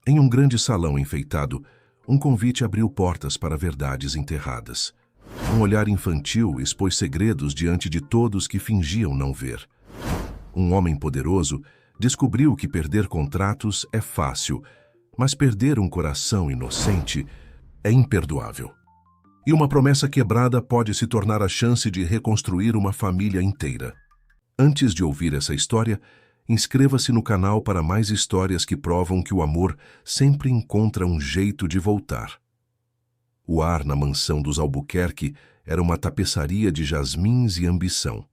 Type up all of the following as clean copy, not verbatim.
Em um grande salão enfeitado, um convite abriu portas para verdades enterradas. Um olhar infantil expôs segredos diante de todos que fingiam não ver. Um homem poderoso descobriu que perder contratos é fácil, mas perder um coração inocente é imperdoável. E uma promessa quebrada pode se tornar a chance de reconstruir uma família inteira. Antes de ouvir essa história, inscreva-se no canal para mais histórias que provam que o amor sempre encontra um jeito de voltar. O ar na mansão dos Albuquerque era uma tapeçaria de jasmins e ambição.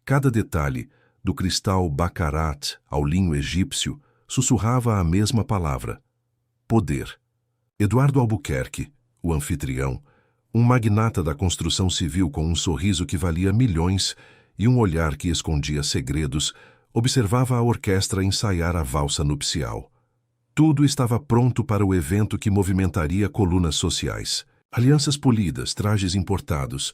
Cada detalhe, do cristal baccarat ao linho egípcio, sussurrava a mesma palavra: poder. Eduardo Albuquerque, o anfitrião, um magnata da construção civil com um sorriso que valia milhões e um olhar que escondia segredos, observava a orquestra ensaiar a valsa nupcial. Tudo estava pronto para o evento que movimentaria colunas sociais. Alianças polidas, trajes importados,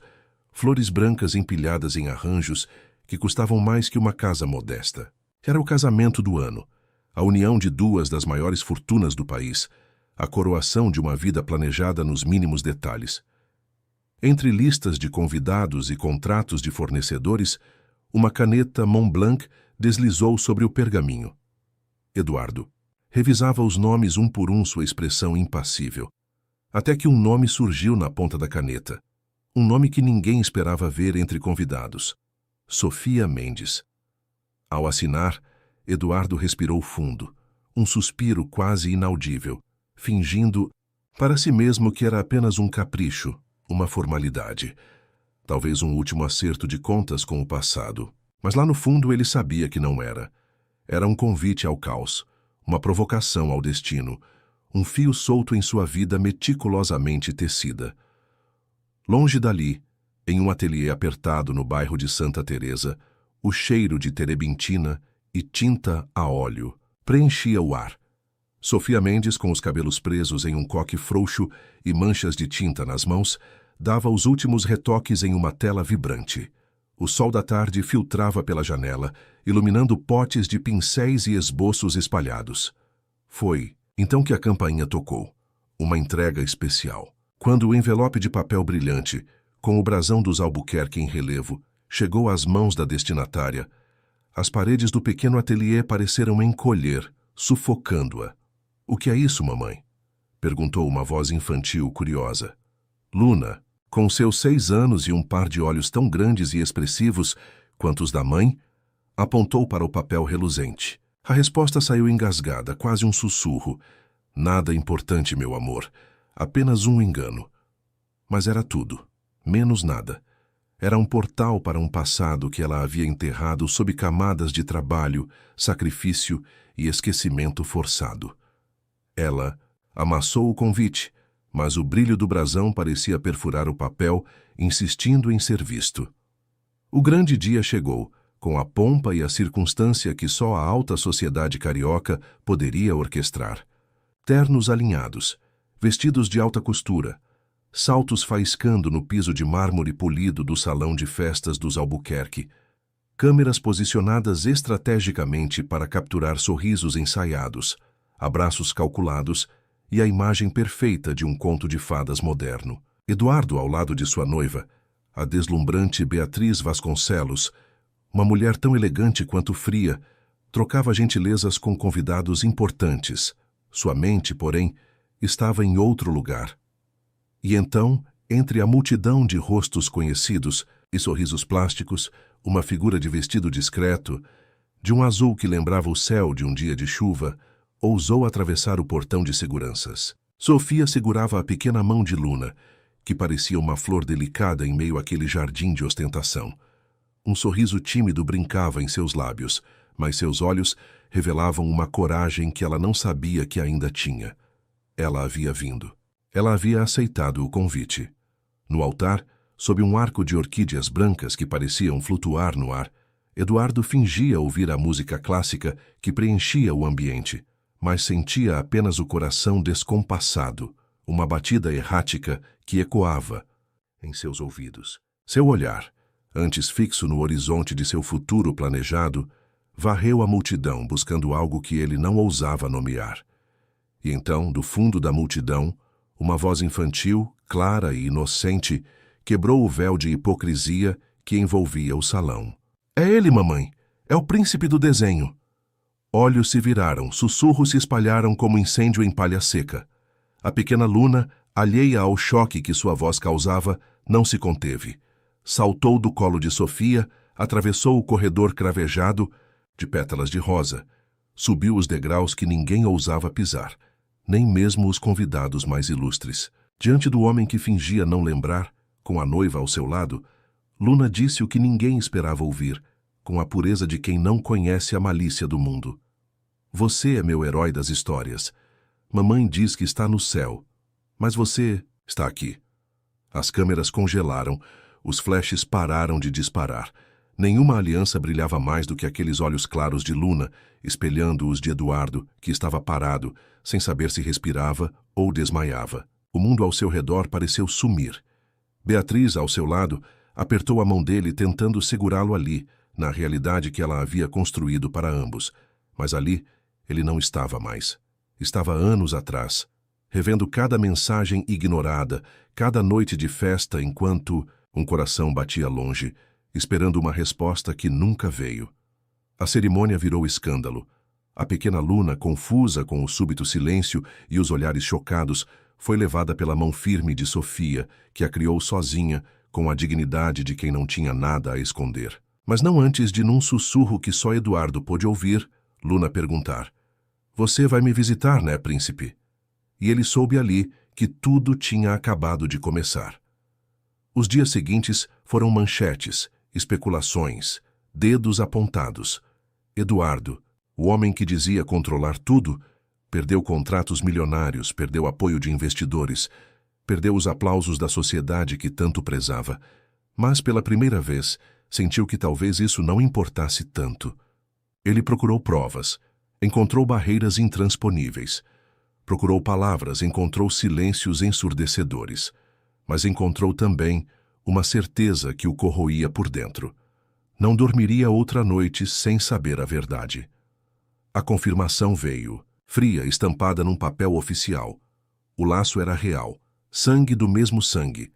flores brancas empilhadas em arranjos que custavam mais que uma casa modesta. Era o casamento do ano, a união de duas das maiores fortunas do país, a coroação de uma vida planejada nos mínimos detalhes. Entre listas de convidados e contratos de fornecedores, uma caneta Montblanc deslizou sobre o pergaminho. Eduardo revisava os nomes um por um, sua expressão impassível. Até que um nome surgiu na ponta da caneta. Um nome que ninguém esperava ver entre convidados. Sofia Mendes. Ao assinar, Eduardo respirou fundo, um suspiro quase inaudível, fingindo para si mesmo que era apenas um capricho, uma formalidade. Talvez um último acerto de contas com o passado. Mas lá no fundo ele sabia que não era. Era um convite ao caos, uma provocação ao destino, um fio solto em sua vida meticulosamente tecida. Longe dali, em um ateliê apertado no bairro de Santa Teresa, o cheiro de terebintina e tinta a óleo preenchia o ar. Sofia Mendes, com os cabelos presos em um coque frouxo e manchas de tinta nas mãos, dava os últimos retoques em uma tela vibrante. O sol da tarde filtrava pela janela, iluminando potes de pincéis e esboços espalhados. Foi então que a campainha tocou. Uma entrega especial. Quando o envelope de papel brilhante, com o brasão dos Albuquerque em relevo, chegou às mãos da destinatária, as paredes do pequeno ateliê pareceram encolher, sufocando-a. "O que é isso, mamãe?" perguntou uma voz infantil curiosa. Luna, com seus 6 anos e um par de olhos tão grandes e expressivos quanto os da mãe, apontou para o papel reluzente. A resposta saiu engasgada, quase um sussurro. "Nada importante, meu amor. Apenas um engano." Mas era tudo, menos nada. Era um portal para um passado que ela havia enterrado sob camadas de trabalho, sacrifício e esquecimento forçado. Ela amassou o convite, mas o brilho do brasão parecia perfurar o papel, insistindo em ser visto. O grande dia chegou, com a pompa e a circunstância que só a alta sociedade carioca poderia orquestrar. Ternos alinhados, vestidos de alta costura, saltos faiscando no piso de mármore polido do salão de festas dos Albuquerque, câmeras posicionadas estrategicamente para capturar sorrisos ensaiados, abraços calculados e a imagem perfeita de um conto de fadas moderno. Eduardo, ao lado de sua noiva, a deslumbrante Beatriz Vasconcelos, uma mulher tão elegante quanto fria, trocava gentilezas com convidados importantes. Sua mente, porém, estava em outro lugar. E então, entre a multidão de rostos conhecidos e sorrisos plásticos, uma figura de vestido discreto, de um azul que lembrava o céu de um dia de chuva, ousou atravessar o portão de seguranças. Sofia segurava a pequena mão de Luna, que parecia uma flor delicada em meio àquele jardim de ostentação. Um sorriso tímido brincava em seus lábios, mas seus olhos revelavam uma coragem que ela não sabia que ainda tinha. Ela havia vindo. Ela havia aceitado o convite. No altar, sob um arco de orquídeas brancas que pareciam flutuar no ar, Eduardo fingia ouvir a música clássica que preenchia o ambiente, mas sentia apenas o coração descompassado, uma batida errática que ecoava em seus ouvidos. Seu olhar, antes fixo no horizonte de seu futuro planejado, varreu a multidão buscando algo que ele não ousava nomear. E então, do fundo da multidão, uma voz infantil, clara e inocente, quebrou o véu de hipocrisia que envolvia o salão. É ele, mamãe! É o príncipe do desenho! Olhos se viraram, sussurros se espalharam como incêndio em palha seca. A pequena Luna, alheia ao choque que sua voz causava, não se conteve. Saltou do colo de Sofia, atravessou o corredor cravejado de pétalas de rosa, subiu os degraus que ninguém ousava pisar, nem mesmo os convidados mais ilustres. Diante do homem que fingia não lembrar, com a noiva ao seu lado, Luna disse o que ninguém esperava ouvir, com a pureza de quem não conhece a malícia do mundo. Você é meu herói das histórias. Mamãe diz que está no céu, mas você está aqui. As câmeras congelaram, os flashes pararam de disparar. Nenhuma aliança brilhava mais do que aqueles olhos claros de Luna, espelhando os de Eduardo, que estava parado, sem saber se respirava ou desmaiava. O mundo ao seu redor pareceu sumir. Beatriz, ao seu lado, apertou a mão dele tentando segurá-lo ali, na realidade que ela havia construído para ambos. Mas ali, ele não estava mais. Estava anos atrás, revendo cada mensagem ignorada, cada noite de festa enquanto um coração batia longe, esperando uma resposta que nunca veio. A cerimônia virou escândalo. A pequena Luna, confusa com o súbito silêncio e os olhares chocados, foi levada pela mão firme de Sofia, que a criou sozinha, com a dignidade de quem não tinha nada a esconder. Mas não antes de, num sussurro que só Eduardo pôde ouvir, Luna perguntar: "Você vai me visitar, né, príncipe?" E ele soube ali que tudo tinha acabado de começar. Os dias seguintes foram manchetes, especulações, dedos apontados. Eduardo, o homem que dizia controlar tudo, perdeu contratos milionários, perdeu apoio de investidores, perdeu os aplausos da sociedade que tanto prezava. Mas, pela primeira vez, sentiu que talvez isso não importasse tanto. Ele procurou provas, encontrou barreiras intransponíveis. Procurou palavras, encontrou silêncios ensurdecedores. Mas encontrou também uma certeza que o corroía por dentro. Não dormiria outra noite sem saber a verdade. A confirmação veio, fria, estampada num papel oficial. O laço era real, sangue do mesmo sangue.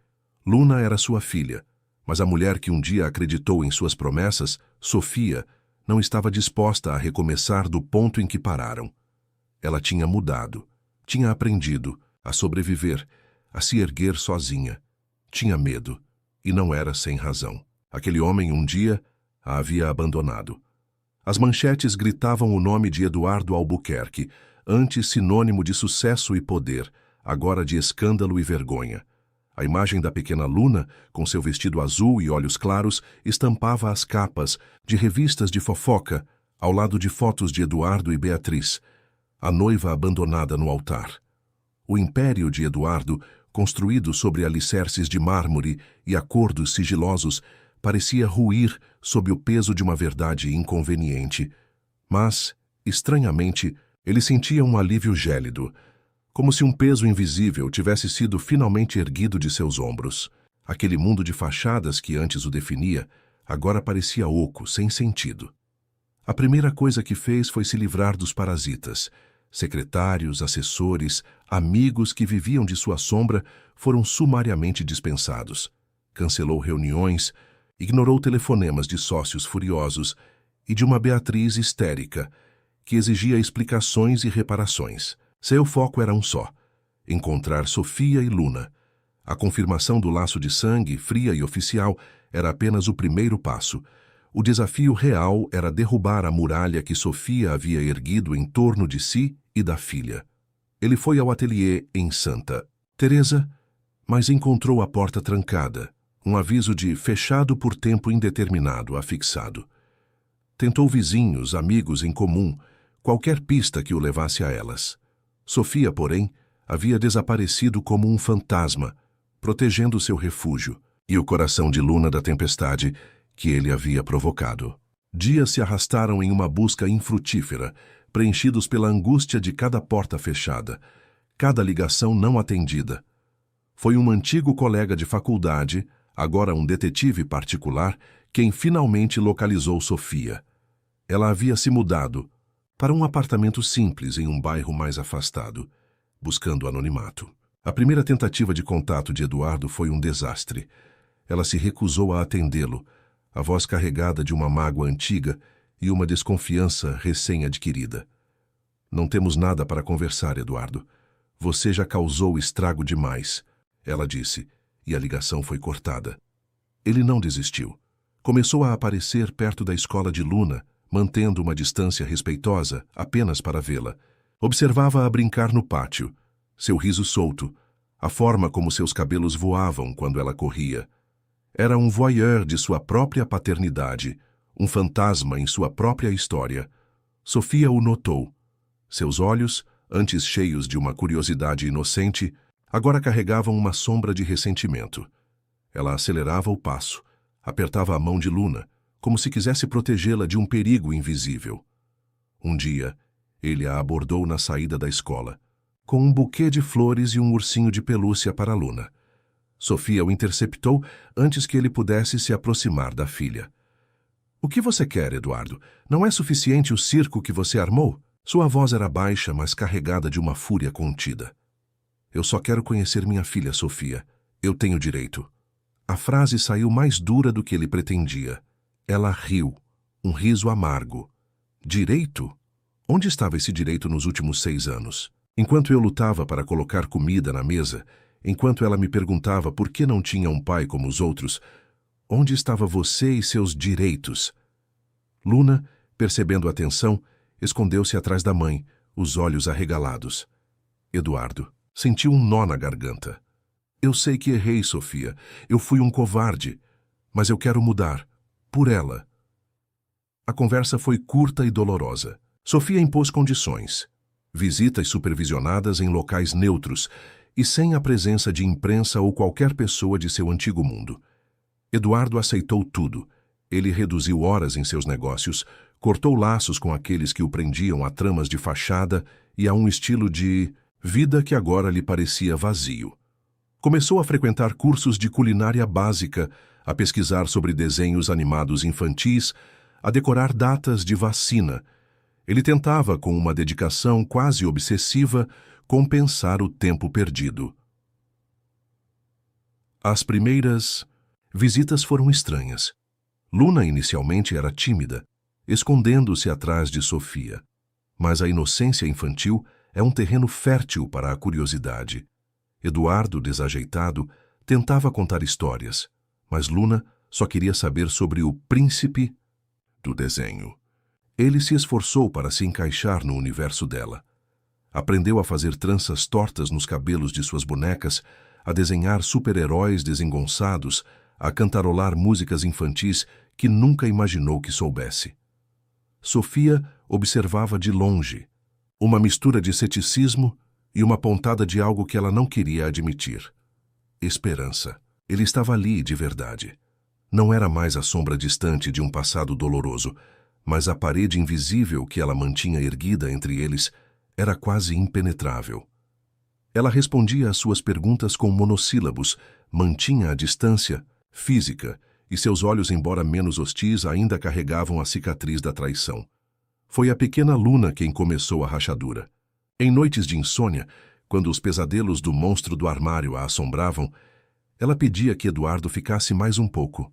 Luna era sua filha, mas a mulher que um dia acreditou em suas promessas, Sofia, não estava disposta a recomeçar do ponto em que pararam. Ela tinha mudado, tinha aprendido a sobreviver, a se erguer sozinha. Tinha medo, e não era sem razão. Aquele homem um dia a havia abandonado. As manchetes gritavam o nome de Eduardo Albuquerque, antes sinônimo de sucesso e poder, agora de escândalo e vergonha. A imagem da pequena Luna, com seu vestido azul e olhos claros, estampava as capas de revistas de fofoca, ao lado de fotos de Eduardo e Beatriz, a noiva abandonada no altar. O império de Eduardo, construído sobre alicerces de mármore e acordos sigilosos, parecia ruir sob o peso de uma verdade inconveniente. Mas, estranhamente, ele sentia um alívio gélido, como se um peso invisível tivesse sido finalmente erguido de seus ombros. Aquele mundo de fachadas que antes o definia, agora parecia oco, sem sentido. A primeira coisa que fez foi se livrar dos parasitas. Secretários, assessores, amigos que viviam de sua sombra foram sumariamente dispensados. Cancelou reuniões, ignorou telefonemas de sócios furiosos e de uma Beatriz histérica, que exigia explicações e reparações. Seu foco era um só: encontrar Sofia e Luna. A confirmação do laço de sangue, fria e oficial, era apenas o primeiro passo. O desafio real era derrubar a muralha que Sofia havia erguido em torno de si e da filha. Ele foi ao ateliê em Santa Teresa, mas encontrou a porta trancada, um aviso de fechado por tempo indeterminado afixado. Tentou vizinhos, amigos em comum, qualquer pista que o levasse a elas. Sofia, porém, havia desaparecido como um fantasma, protegendo seu refúgio e o coração de Luna da tempestade que ele havia provocado. Dias se arrastaram em uma busca infrutífera, preenchidos pela angústia de cada porta fechada, cada ligação não atendida. Foi um antigo colega de faculdade, agora um detetive particular, quem finalmente localizou Sofia. Ela havia se mudado para um apartamento simples em um bairro mais afastado. buscando anonimato. A primeira tentativa de contato de Eduardo foi um desastre. Ela se recusou a atendê-lo, a voz carregada de uma mágoa antiga e uma desconfiança recém-adquirida. Não temos nada para conversar, Eduardo. Você já causou estrago demais, ela disse, e a ligação foi cortada. Ele não desistiu. Começou a aparecer perto da escola de Luna, mantendo uma distância respeitosa apenas para vê-la. Observava-a brincar no pátio, seu riso solto, a forma como seus cabelos voavam quando ela corria. Era um voyeur de sua própria paternidade, um fantasma em sua própria história. Sofia o notou. Seus olhos, antes cheios de uma curiosidade inocente, agora carregavam uma sombra de ressentimento. Ela acelerava o passo, apertava a mão de Luna, como se quisesse protegê-la de um perigo invisível. Um dia, ele a abordou na saída da escola, com um buquê de flores e um ursinho de pelúcia para Luna. Sofia o interceptou antes que ele pudesse se aproximar da filha. "O que você quer, Eduardo? Não é suficiente o circo que você armou?" Sua voz era baixa, mas carregada de uma fúria contida. "Eu só quero conhecer minha filha, Sofia. Eu tenho direito." A frase saiu mais dura do que ele pretendia. Ela riu, um riso amargo. Direito? Onde estava esse direito nos últimos 6 anos? Enquanto eu lutava para colocar comida na mesa, enquanto ela me perguntava por que não tinha um pai como os outros, onde estava você e seus direitos? Luna, percebendo a tensão, escondeu-se atrás da mãe, os olhos arregalados. Eduardo sentiu um nó na garganta. "Eu sei que errei, Sofia. Eu fui um covarde. Mas eu quero mudar. Por ela." A conversa foi curta e dolorosa. Sofia impôs condições. Visitas supervisionadas em locais neutros e sem a presença de imprensa ou qualquer pessoa de seu antigo mundo. Eduardo aceitou tudo. Ele reduziu horas em seus negócios, cortou laços com aqueles que o prendiam a tramas de fachada e a um estilo de vida que agora lhe parecia vazio. Começou a frequentar cursos de culinária básica, a pesquisar sobre desenhos animados infantis, a decorar datas de vacina. Ele tentava, com uma dedicação quase obsessiva, compensar o tempo perdido. As primeiras visitas foram estranhas. Luna inicialmente era tímida, escondendo-se atrás de Sofia. Mas a inocência infantil é um terreno fértil para a curiosidade. Eduardo, desajeitado, tentava contar histórias, mas Luna só queria saber sobre o príncipe do desenho. Ele se esforçou para se encaixar no universo dela. Aprendeu a fazer tranças tortas nos cabelos de suas bonecas, a desenhar super-heróis desengonçados, a cantarolar músicas infantis que nunca imaginou que soubesse. Sofia observava de longe, uma mistura de ceticismo e uma pontada de algo que ela não queria admitir. Esperança. Ele estava ali de verdade. Não era mais a sombra distante de um passado doloroso, mas a parede invisível que ela mantinha erguida entre eles era quase impenetrável. Ela respondia às suas perguntas com monossílabos, mantinha a distância física, e seus olhos, embora menos hostis, ainda carregavam a cicatriz da traição. Foi a pequena Luna quem começou a rachadura. Em noites de insônia, quando os pesadelos do monstro do armário a assombravam, ela pedia que Eduardo ficasse mais um pouco.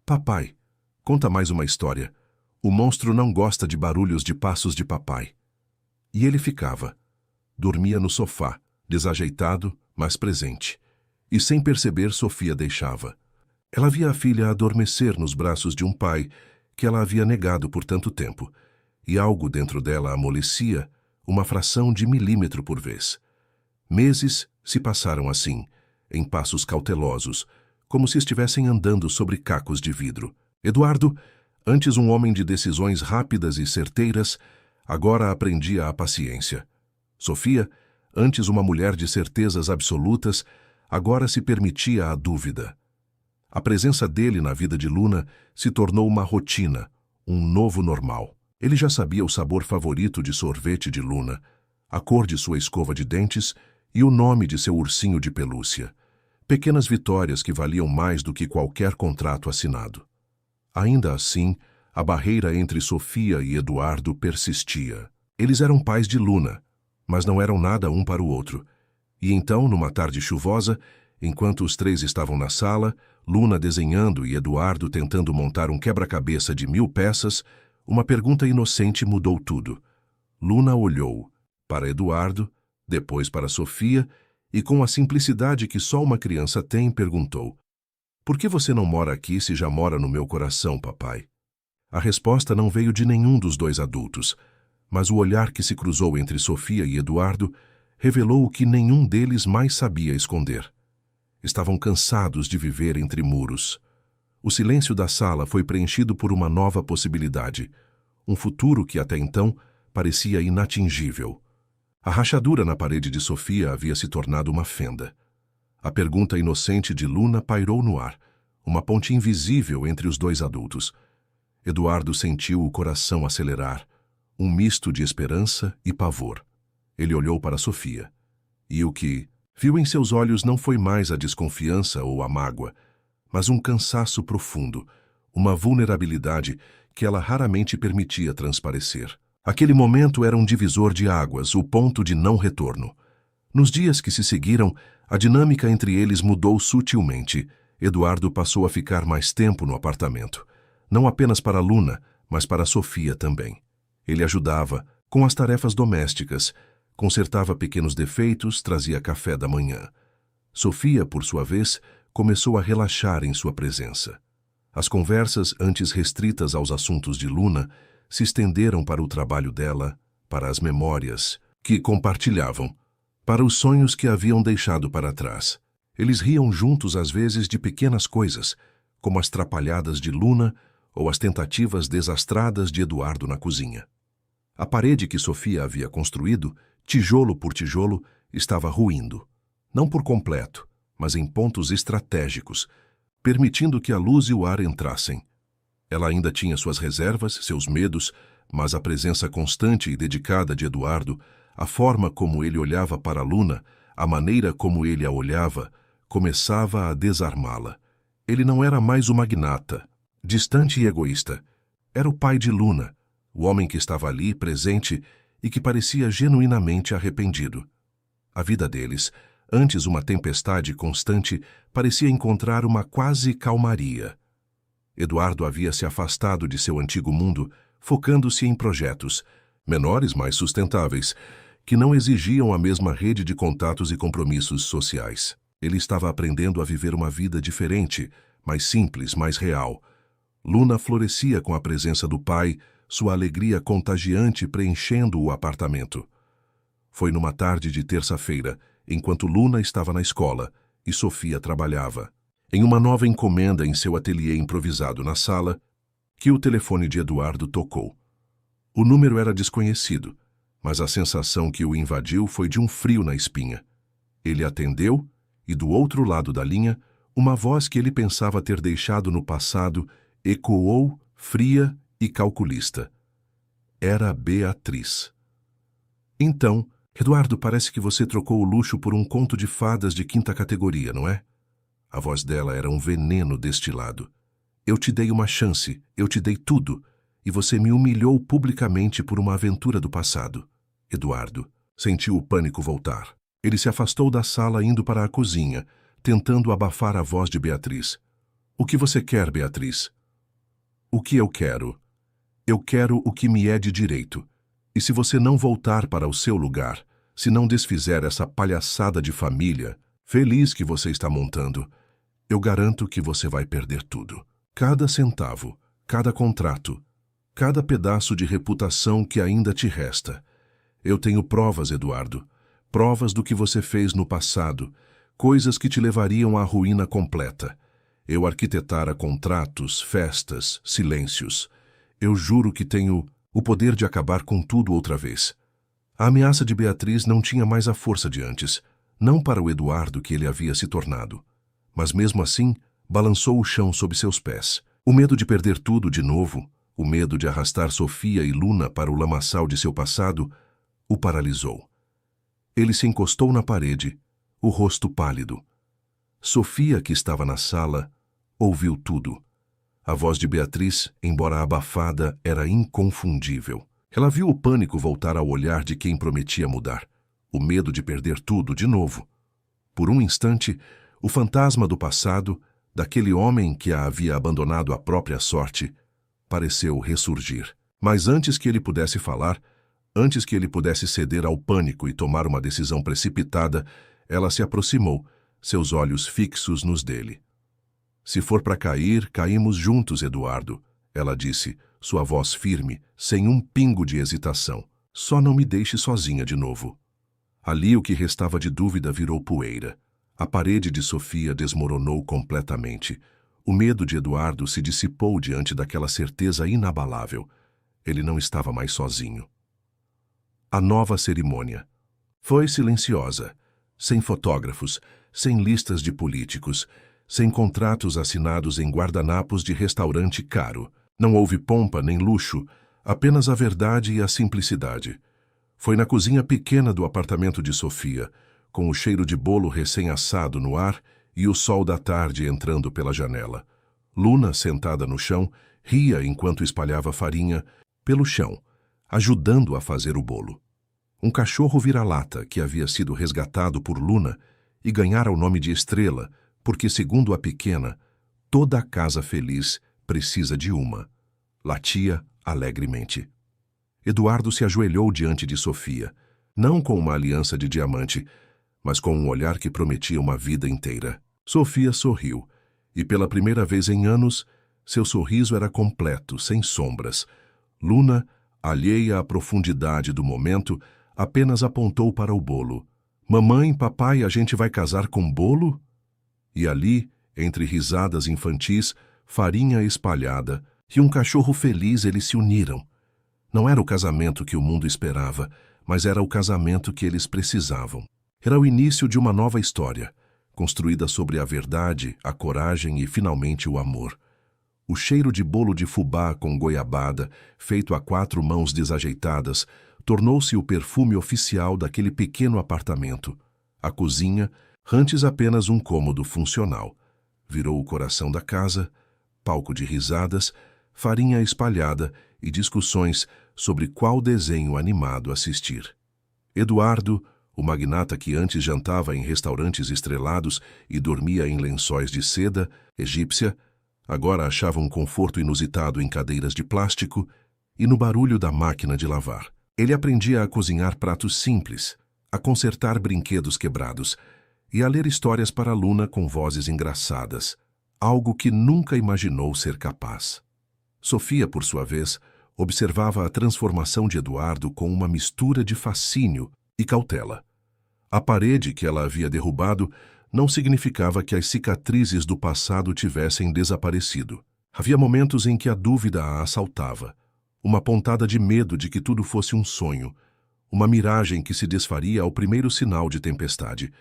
"Papai, conta mais uma história. O monstro não gosta de barulhos de passos de papai." E ele ficava. Dormia no sofá, desajeitado, mas presente. E sem perceber, Sofia deixava. Ela via a filha adormecer nos braços de um pai que ela havia negado por tanto tempo, e algo dentro dela amolecia, uma fração de milímetro por vez. Meses se passaram assim, em passos cautelosos, como se estivessem andando sobre cacos de vidro. Eduardo, antes um homem de decisões rápidas e certeiras, agora aprendia a paciência. Sofia, antes uma mulher de certezas absolutas, agora se permitia a dúvida. A presença dele na vida de Luna se tornou uma rotina, um novo normal. Ele já sabia o sabor favorito de sorvete de Luna, a cor de sua escova de dentes e o nome de seu ursinho de pelúcia. Pequenas vitórias que valiam mais do que qualquer contrato assinado. Ainda assim, a barreira entre Sofia e Eduardo persistia. Eles eram pais de Luna, mas não eram nada um para o outro. E então, numa tarde chuvosa, enquanto os três estavam na sala, Luna desenhando e Eduardo tentando montar um quebra-cabeça de 1000 peças, uma pergunta inocente mudou tudo. Luna olhou para Eduardo, depois para Sofia, e com a simplicidade que só uma criança tem, perguntou: "Por que você não mora aqui se já mora no meu coração, papai?" A resposta não veio de nenhum dos dois adultos, mas o olhar que se cruzou entre Sofia e Eduardo revelou o que nenhum deles mais sabia esconder. Estavam cansados de viver entre muros. O silêncio da sala foi preenchido por uma nova possibilidade, um futuro que até então parecia inatingível. A rachadura na parede de Sofia havia se tornado uma fenda. A pergunta inocente de Luna pairou no ar, uma ponte invisível entre os dois adultos. Eduardo sentiu o coração acelerar, um misto de esperança e pavor. Ele olhou para Sofia, e o que viu em seus olhos não foi mais a desconfiança ou a mágoa, mas um cansaço profundo, uma vulnerabilidade que ela raramente permitia transparecer. Aquele momento era um divisor de águas, o ponto de não retorno. Nos dias que se seguiram, a dinâmica entre eles mudou sutilmente. Eduardo passou a ficar mais tempo no apartamento. Não apenas para Luna, mas para Sofia também. Ele ajudava com as tarefas domésticas, consertava pequenos defeitos, trazia café da manhã. Sofia, por sua vez, começou a relaxar em sua presença. As conversas, antes restritas aos assuntos de Luna, se estenderam para o trabalho dela, para as memórias que compartilhavam, para os sonhos que haviam deixado para trás. Eles riam juntos às vezes de pequenas coisas, como as trapalhadas de Luna ou as tentativas desastradas de Eduardo na cozinha. A parede que Sofia havia construído, tijolo por tijolo, estava ruindo. Não por completo, mas em pontos estratégicos, permitindo que a luz e o ar entrassem. Ela ainda tinha suas reservas, seus medos, mas a presença constante e dedicada de Eduardo, a forma como ele olhava para Luna, a maneira como ele a olhava, começava a desarmá-la. Ele não era mais o magnata, distante e egoísta. Era o pai de Luna, o homem que estava ali, presente, e que parecia genuinamente arrependido. A vida deles, antes uma tempestade constante, parecia encontrar uma quase calmaria. Eduardo havia se afastado de seu antigo mundo, focando-se em projetos, menores, mais sustentáveis, que não exigiam a mesma rede de contatos e compromissos sociais. Ele estava aprendendo a viver uma vida diferente, mais simples, mais real. Luna florescia com a presença do pai, sua alegria contagiante preenchendo o apartamento. Foi numa tarde de terça-feira, enquanto Luna estava na escola e Sofia trabalhava, em uma nova encomenda em seu ateliê improvisado na sala, que o telefone de Eduardo tocou. O número era desconhecido, mas a sensação que o invadiu foi de um frio na espinha. Ele atendeu e, do outro lado da linha, uma voz que ele pensava ter deixado no passado ecoou, fria e calculista. Era Beatriz. Então, Eduardo, parece que você trocou o luxo por um conto de fadas de 5ª categoria, não é? A voz dela era um veneno destilado. Eu te dei uma chance, eu te dei tudo, e você me humilhou publicamente por uma aventura do passado. Eduardo sentiu o pânico voltar. Ele se afastou da sala indo para a cozinha, tentando abafar a voz de Beatriz. O que você quer, Beatriz? O que eu quero? Eu quero o que me é de direito. E se você não voltar para o seu lugar, se não desfizer essa palhaçada de família, feliz que você está montando, eu garanto que você vai perder tudo. Cada centavo, cada contrato, cada pedaço de reputação que ainda te resta. Eu tenho provas, Eduardo, provas do que você fez no passado, coisas que te levariam à ruína completa. Eu arquitetara contratos, festas, silêncios. Eu juro que tenho o poder de acabar com tudo outra vez. A ameaça de Beatriz não tinha mais a força de antes, não para o Eduardo que ele havia se tornado. Mas mesmo assim, balançou o chão sob seus pés. O medo de perder tudo de novo, o medo de arrastar Sofia e Luna para o lamaçal de seu passado, o paralisou. Ele se encostou na parede, o rosto pálido. Sofia, que estava na sala, ouviu tudo. A voz de Beatriz, embora abafada, era inconfundível. Ela viu o pânico voltar ao olhar de quem prometia mudar. o medo de perder tudo de novo. Por um instante, o fantasma do passado, daquele homem que a havia abandonado à própria sorte, pareceu ressurgir. Mas antes que ele pudesse falar, antes que ele pudesse ceder ao pânico e tomar uma decisão precipitada, ela se aproximou, seus olhos fixos nos dele. Se for para cair, caímos juntos, Eduardo, ela disse, sua voz firme, sem um pingo de hesitação. Só não me deixe sozinha de novo. Ali o que restava de dúvida virou poeira. A parede de Sofia desmoronou completamente. O medo de Eduardo se dissipou diante daquela certeza inabalável. Ele não estava mais sozinho. A nova cerimônia foi silenciosa, sem fotógrafos, sem listas de políticos, sem contratos assinados em guardanapos de restaurante caro. Não houve pompa nem luxo, apenas a verdade e a simplicidade. Foi na cozinha pequena do apartamento de Sofia, com o cheiro de bolo recém-assado no ar e o sol da tarde entrando pela janela. Luna, sentada no chão, ria enquanto espalhava farinha pelo chão, ajudando a fazer o bolo. Um cachorro vira-lata que havia sido resgatado por Luna e ganhara o nome de Estrela, porque, segundo a pequena, toda casa feliz precisa de uma. Latia alegremente. Eduardo se ajoelhou diante de Sofia, não com uma aliança de diamante, mas com um olhar que prometia uma vida inteira. Sofia sorriu, e pela primeira vez em anos, seu sorriso era completo, sem sombras. Luna, alheia à profundidade do momento, apenas apontou para o bolo. Mamãe, papai, a gente vai casar com bolo? E ali, entre risadas infantis, farinha espalhada e um cachorro feliz, eles se uniram. Não era o casamento que o mundo esperava, mas era o casamento que eles precisavam. Era o início de uma nova história, construída sobre a verdade, a coragem e, finalmente, o amor. O cheiro de bolo de fubá com goiabada, feito a 4 mãos desajeitadas, tornou-se o perfume oficial daquele pequeno apartamento. A cozinha, antes apenas um cômodo funcional, virou o coração da casa, palco de risadas, farinha espalhada e discussões sobre qual desenho animado assistir. Eduardo, o magnata que antes jantava em restaurantes estrelados e dormia em lençóis de seda egípcia, agora achava um conforto inusitado em cadeiras de plástico e no barulho da máquina de lavar. Ele aprendia a cozinhar pratos simples, a consertar brinquedos quebrados e a ler histórias para Luna com vozes engraçadas, algo que nunca imaginou ser capaz. Sofia, por sua vez, observava a transformação de Eduardo com uma mistura de fascínio e cautela. A parede que ela havia derrubado não significava que as cicatrizes do passado tivessem desaparecido. Havia momentos em que a dúvida a assaltava, uma pontada de medo de que tudo fosse um sonho, uma miragem que se desfaria ao primeiro sinal de tempestade.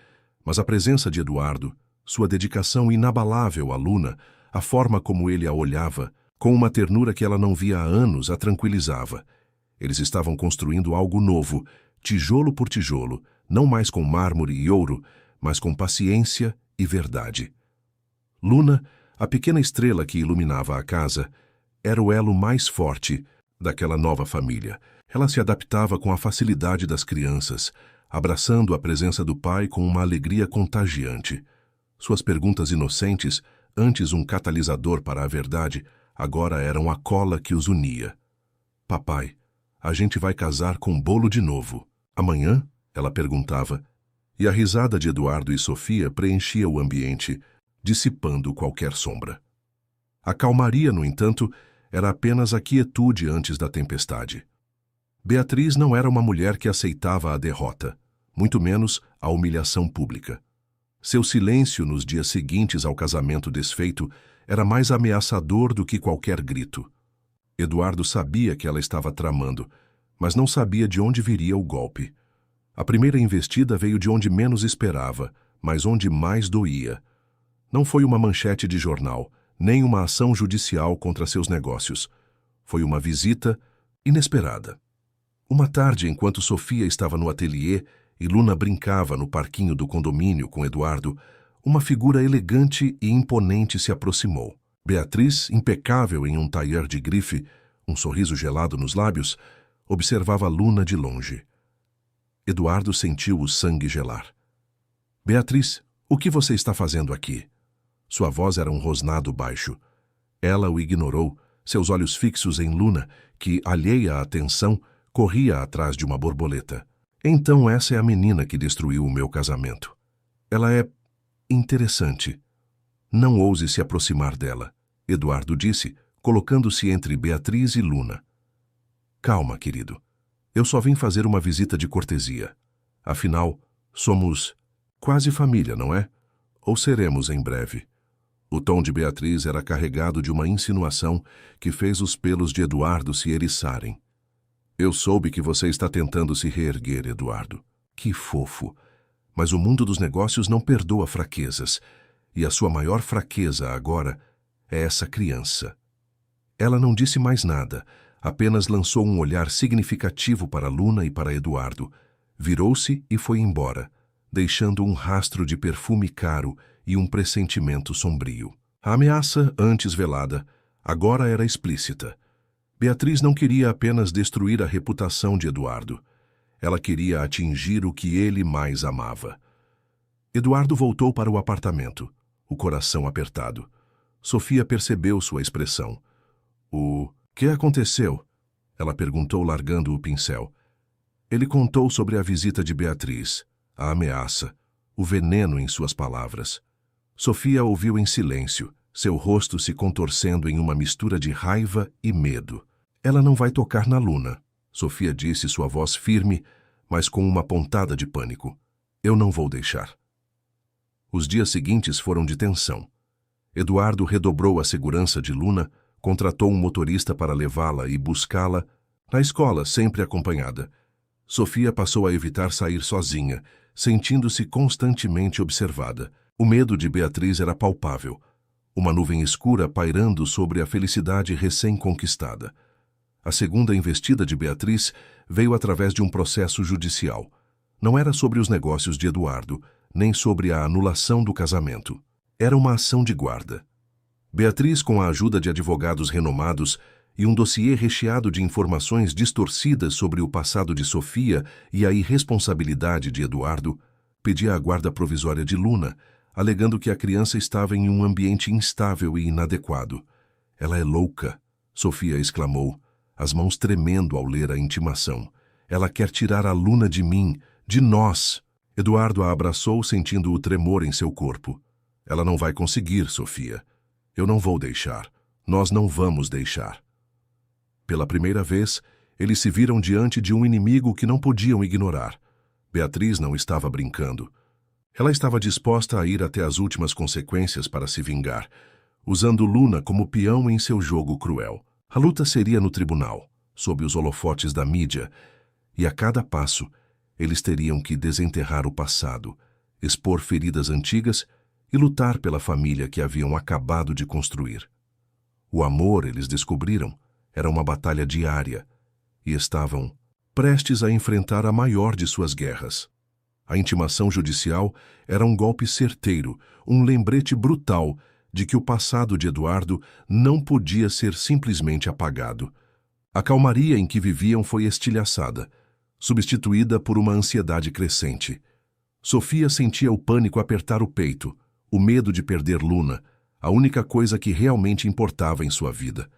Mas a presença de Eduardo, sua dedicação inabalável à Luna, a forma como ele a olhava, com uma ternura que ela não via há anos, a tranquilizava. Eles estavam construindo algo novo, tijolo por tijolo, não mais com mármore e ouro, mas com paciência e verdade. Luna, a pequena estrela que iluminava a casa, era o elo mais forte daquela nova família. Ela se adaptava com a facilidade das crianças, abraçando a presença do pai com uma alegria contagiante. Suas perguntas inocentes, antes um catalisador para a verdade, agora eram a cola que os unia. Papai, a gente vai casar com bolo de novo. Amanhã? Ela perguntava, e a risada de Eduardo e Sofia preenchia o ambiente, dissipando qualquer sombra. A calmaria, no entanto, era apenas a quietude antes da tempestade. Beatriz não era uma mulher que aceitava a derrota, muito menos a humilhação pública. Seu silêncio nos dias seguintes ao casamento desfeito era mais ameaçador do que qualquer grito. Eduardo sabia que ela estava tramando, mas não sabia de onde viria o golpe. A primeira investida veio de onde menos esperava, mas onde mais doía. Não foi uma manchete de jornal, nem uma ação judicial contra seus negócios. Foi uma visita inesperada. Uma tarde, enquanto Sofia estava no ateliê e Luna brincava no parquinho do condomínio com Eduardo, uma figura elegante e imponente se aproximou. Beatriz, impecável em um tailleur de grife, um sorriso gelado nos lábios, observava Luna de longe. Eduardo sentiu o sangue gelar. Beatriz, o que você está fazendo aqui? Sua voz era um rosnado baixo. Ela o ignorou, seus olhos fixos em Luna, que, alheia à atenção, corria atrás de uma borboleta. Então essa é a menina que destruiu o meu casamento. Ela é interessante. Não ouse se aproximar dela, Eduardo disse, colocando-se entre Beatriz e Luna. Calma, querido. Eu só vim fazer uma visita de cortesia. Afinal, somos quase família, não é? Ou seremos em breve? O tom de Beatriz era carregado de uma insinuação que fez os pelos de Eduardo se eriçarem. Eu soube que você está tentando se reerguer, Eduardo. Que fofo. Mas o mundo dos negócios não perdoa fraquezas. E a sua maior fraqueza agora é essa criança. Ela não disse mais nada, apenas lançou um olhar significativo para Luna e para Eduardo. Virou-se e foi embora, deixando um rastro de perfume caro e um pressentimento sombrio. A ameaça, antes velada, agora era explícita. Beatriz não queria apenas destruir a reputação de Eduardo. Ela queria atingir o que ele mais amava. Eduardo voltou para o apartamento, o coração apertado. Sofia percebeu sua expressão. O que aconteceu? Ela perguntou, largando o pincel. Ele contou sobre a visita de Beatriz, a ameaça, o veneno em suas palavras. Sofia ouviu em silêncio, seu rosto se contorcendo em uma mistura de raiva e medo. Ela não vai tocar na Luna, Sofia disse, sua voz firme, mas com uma pontada de pânico. Eu não vou deixar. Os dias seguintes foram de tensão. Eduardo redobrou a segurança de Luna, contratou um motorista para levá-la e buscá-la, na escola, sempre acompanhada. Sofia passou a evitar sair sozinha, sentindo-se constantemente observada. O medo de Beatriz era palpável, uma nuvem escura pairando sobre a felicidade recém-conquistada. A segunda investida de Beatriz veio através de um processo judicial. Não era sobre os negócios de Eduardo, nem sobre a anulação do casamento. Era uma ação de guarda. Beatriz, com a ajuda de advogados renomados e um dossiê recheado de informações distorcidas sobre o passado de Sofia e a irresponsabilidade de Eduardo, pedia a guarda provisória de Luna, alegando que a criança estava em um ambiente instável e inadequado. Ela é louca, Sofia exclamou, as mãos tremendo ao ler a intimação. Ela quer tirar a Luna de mim, de nós. Eduardo a abraçou, sentindo o tremor em seu corpo. Ela não vai conseguir, Sofia. Eu não vou deixar. Nós não vamos deixar. Pela primeira vez, eles se viram diante de um inimigo que não podiam ignorar. Beatriz não estava brincando. Ela estava disposta a ir até as últimas consequências para se vingar, usando Luna como peão em seu jogo cruel. A luta seria no tribunal, sob os holofotes da mídia, e a cada passo, eles teriam que desenterrar o passado, expor feridas antigas e lutar pela família que haviam acabado de construir. O amor, eles descobriram, era uma batalha diária, e estavam prestes a enfrentar a maior de suas guerras. A intimação judicial era um golpe certeiro, um lembrete brutal de que o passado de Eduardo não podia ser simplesmente apagado. A calmaria em que viviam foi estilhaçada, substituída por uma ansiedade crescente. Sofia sentia o pânico apertar o peito, o medo de perder Luna, a única coisa que realmente importava em sua vida.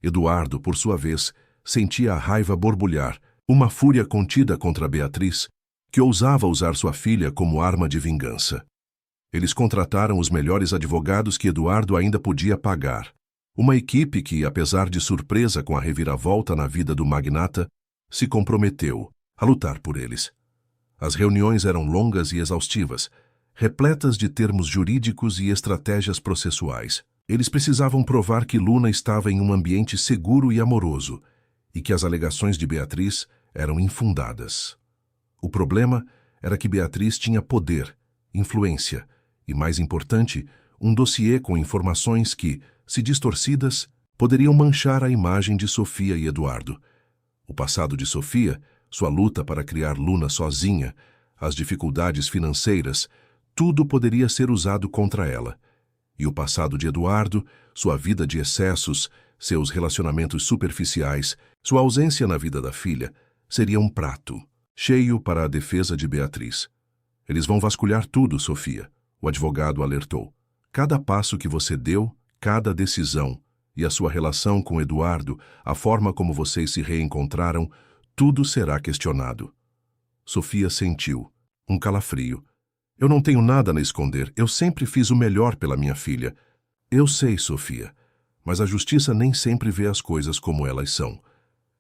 Eduardo, por sua vez, sentia a raiva borbulhar, uma fúria contida contra Beatriz, que ousava usar sua filha como arma de vingança. Eles contrataram os melhores advogados que Eduardo ainda podia pagar. Uma equipe que, apesar de surpresa com a reviravolta na vida do magnata, se comprometeu a lutar por eles. As reuniões eram longas e exaustivas, repletas de termos jurídicos e estratégias processuais. Eles precisavam provar que Luna estava em um ambiente seguro e amoroso, e que as alegações de Beatriz eram infundadas. O problema era que Beatriz tinha poder, influência e, mais importante, um dossiê com informações que, se distorcidas, poderiam manchar a imagem de Sofia e Eduardo. O passado de Sofia, sua luta para criar Luna sozinha, as dificuldades financeiras, tudo poderia ser usado contra ela. E o passado de Eduardo, sua vida de excessos, seus relacionamentos superficiais, sua ausência na vida da filha, seria um prato. cheio para a defesa de Beatriz. Eles vão vasculhar tudo, Sofia, o advogado alertou. Cada passo que você deu, cada decisão, e a sua relação com Eduardo, a forma como vocês se reencontraram, tudo será questionado. Sofia sentiu um calafrio. Eu não tenho nada a esconder, eu sempre fiz o melhor pela minha filha. Eu sei, Sofia, mas a justiça nem sempre vê as coisas como elas são.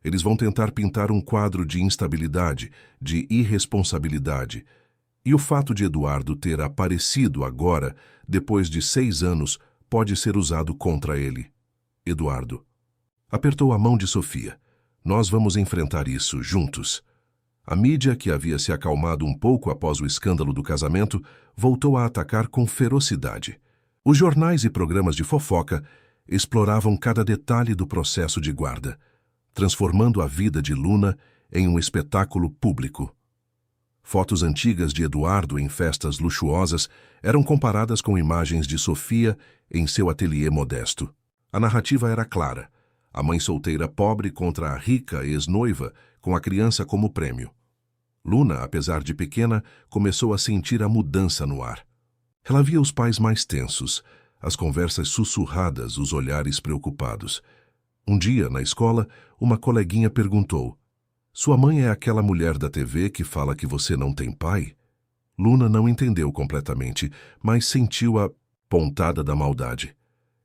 Eles vão tentar pintar um quadro de instabilidade, de irresponsabilidade. E o fato de Eduardo ter aparecido agora, depois de 6 anos, pode ser usado contra ele. Eduardo apertou a mão de Sofia. Nós vamos enfrentar isso juntos. A mídia, que havia se acalmado um pouco após o escândalo do casamento, voltou a atacar com ferocidade. Os jornais e programas de fofoca exploravam cada detalhe do processo de guarda, transformando a vida de Luna em um espetáculo público. Fotos antigas de Eduardo em festas luxuosas eram comparadas com imagens de Sofia em seu ateliê modesto. A narrativa era clara: a mãe solteira pobre contra a rica ex-noiva, com a criança como prêmio. Luna, apesar de pequena, começou a sentir a mudança no ar. Ela via os pais mais tensos, as conversas sussurradas, os olhares preocupados. Um dia, na escola, uma coleguinha perguntou: "Sua mãe é aquela mulher da TV que fala que você não tem pai?" Luna não entendeu completamente, mas sentiu a pontada da maldade.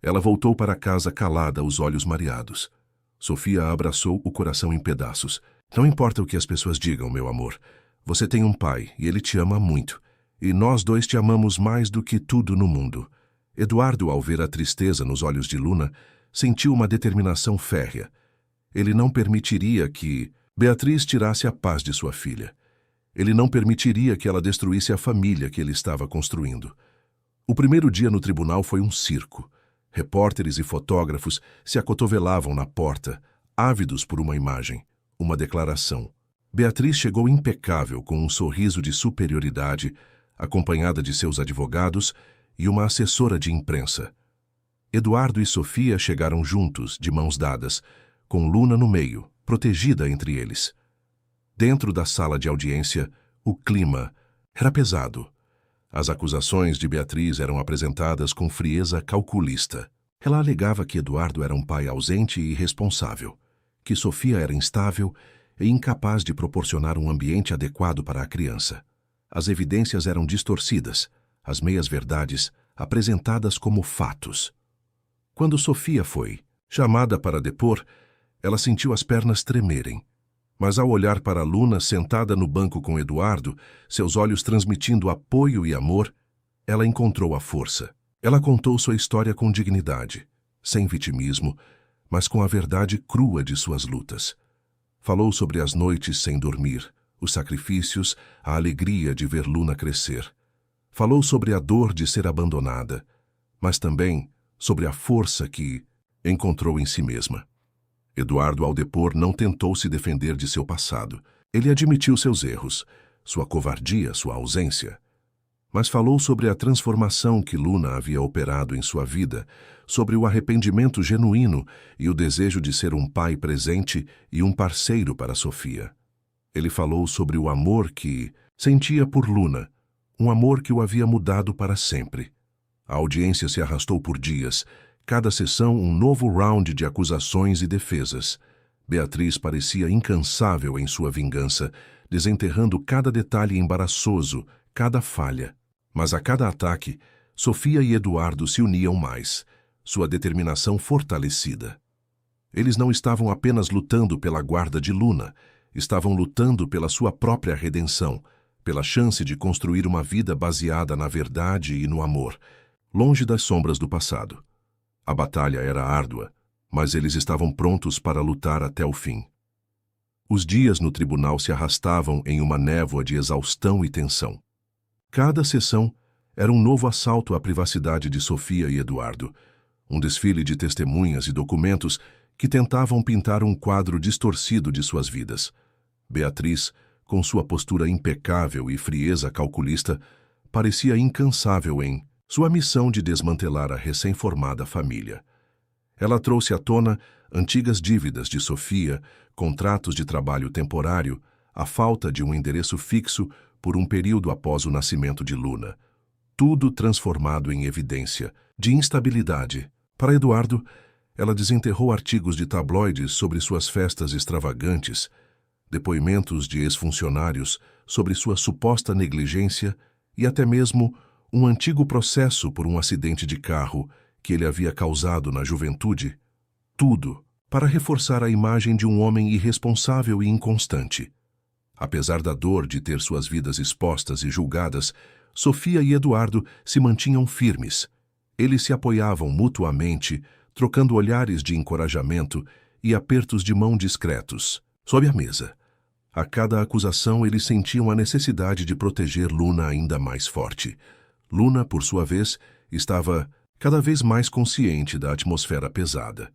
Ela voltou para casa calada, os olhos mareados. Sofia a abraçou, o coração em pedaços. "Não importa o que as pessoas digam, meu amor. Você tem um pai e ele te ama muito. E nós dois te amamos mais do que tudo no mundo." Eduardo, ao ver a tristeza nos olhos de Luna, sentiu uma determinação férrea. Ele não permitiria que Beatriz tirasse a paz de sua filha. Ele não permitiria que ela destruísse a família que ele estava construindo. O primeiro dia no tribunal foi um circo. Repórteres e fotógrafos se acotovelavam na porta, ávidos por uma imagem, uma declaração. Beatriz chegou impecável, com um sorriso de superioridade, acompanhada de seus advogados e uma assessora de imprensa. Eduardo e Sofia chegaram juntos, de mãos dadas, com Luna no meio, protegida entre eles. Dentro da sala de audiência, o clima era pesado. As acusações de Beatriz eram apresentadas com frieza calculista. Ela alegava que Eduardo era um pai ausente e irresponsável, que Sofia era instável e incapaz de proporcionar um ambiente adequado para a criança. As evidências eram distorcidas, as meias-verdades apresentadas como fatos. Quando Sofia foi chamada para depor, ela sentiu as pernas tremerem. Mas ao olhar para Luna sentada no banco com Eduardo, seus olhos transmitindo apoio e amor, ela encontrou a força. Ela contou sua história com dignidade, sem vitimismo, mas com a verdade crua de suas lutas. Falou sobre as noites sem dormir, os sacrifícios, a alegria de ver Luna crescer. Falou sobre a dor de ser abandonada, mas também sobre a força que encontrou em si mesma. Eduardo, ao depor, não tentou se defender de seu passado. Ele admitiu seus erros, sua covardia, sua ausência. Mas falou sobre a transformação que Luna havia operado em sua vida, sobre o arrependimento genuíno e o desejo de ser um pai presente e um parceiro para Sofia. Ele falou sobre o amor que sentia por Luna, um amor que o havia mudado para sempre. A audiência se arrastou por dias, cada sessão um novo round de acusações e defesas. Beatriz parecia incansável em sua vingança, desenterrando cada detalhe embaraçoso, cada falha. Mas a cada ataque, Sofia e Eduardo se uniam mais, sua determinação fortalecida. Eles não estavam apenas lutando pela guarda de Luna, estavam lutando pela sua própria redenção, pela chance de construir uma vida baseada na verdade e no amor, longe das sombras do passado. A batalha era árdua, mas eles estavam prontos para lutar até o fim. Os dias no tribunal se arrastavam em uma névoa de exaustão e tensão. Cada sessão era um novo assalto à privacidade de Sofia e Eduardo, um desfile de testemunhas e documentos que tentavam pintar um quadro distorcido de suas vidas. Beatriz, com sua postura impecável e frieza calculista, parecia incansável em sua missão de desmantelar a recém-formada família. Ela trouxe à tona antigas dívidas de Sofia, contratos de trabalho temporário, a falta de um endereço fixo por um período após o nascimento de Luna. Tudo transformado em evidência de instabilidade. Para Eduardo, ela desenterrou artigos de tabloides sobre suas festas extravagantes, depoimentos de ex-funcionários sobre sua suposta negligência e até mesmo um antigo processo por um acidente de carro que ele havia causado na juventude. Tudo para reforçar a imagem de um homem irresponsável e inconstante. Apesar da dor de ter suas vidas expostas e julgadas, Sofia e Eduardo se mantinham firmes. Eles se apoiavam mutuamente, trocando olhares de encorajamento e apertos de mão discretos. Sob a mesa, a cada acusação eles sentiam a necessidade de proteger Luna ainda mais forte. Luna, por sua vez, estava cada vez mais consciente da atmosfera pesada.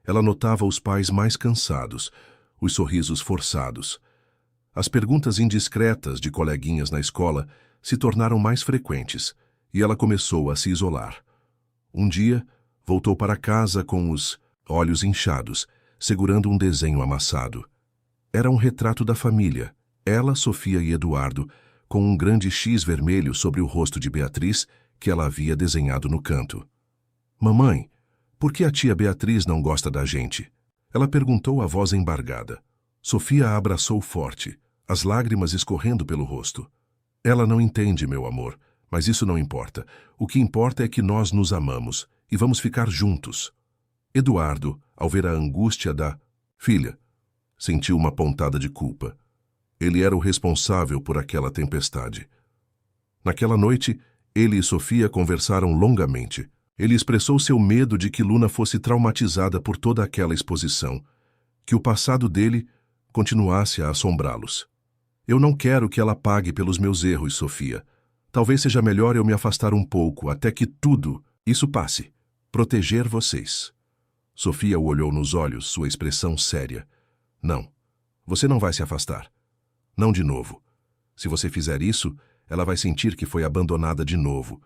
Ela notava os pais mais cansados, os sorrisos forçados. As perguntas indiscretas de coleguinhas na escola se tornaram mais frequentes e ela começou a se isolar. Um dia, voltou para casa com os olhos inchados, segurando um desenho amassado. Era um retrato da família, ela, Sofia e Eduardo, com um grande X vermelho sobre o rosto de Beatriz que ela havia desenhado no canto. Mamãe, por que a tia Beatriz não gosta da gente? Ela perguntou a voz embargada. Sofia a abraçou forte, as lágrimas escorrendo pelo rosto. Ela não entende, meu amor, mas isso não importa. O que importa é que nós nos amamos e vamos ficar juntos. Eduardo, ao ver a angústia da filha, sentiu uma pontada de culpa. Ele era o responsável por aquela tempestade. Naquela noite, ele e Sofia conversaram longamente. Ele expressou seu medo de que Luna fosse traumatizada por toda aquela exposição, que o passado dele continuasse a assombrá-los. Eu não quero que ela pague pelos meus erros, Sofia. Talvez seja melhor eu me afastar um pouco, até que tudo isso passe. Proteger vocês. Sofia o olhou nos olhos, sua expressão séria. Não, você não vai se afastar. Não de novo. Se você fizer isso, ela vai sentir que foi abandonada de novo.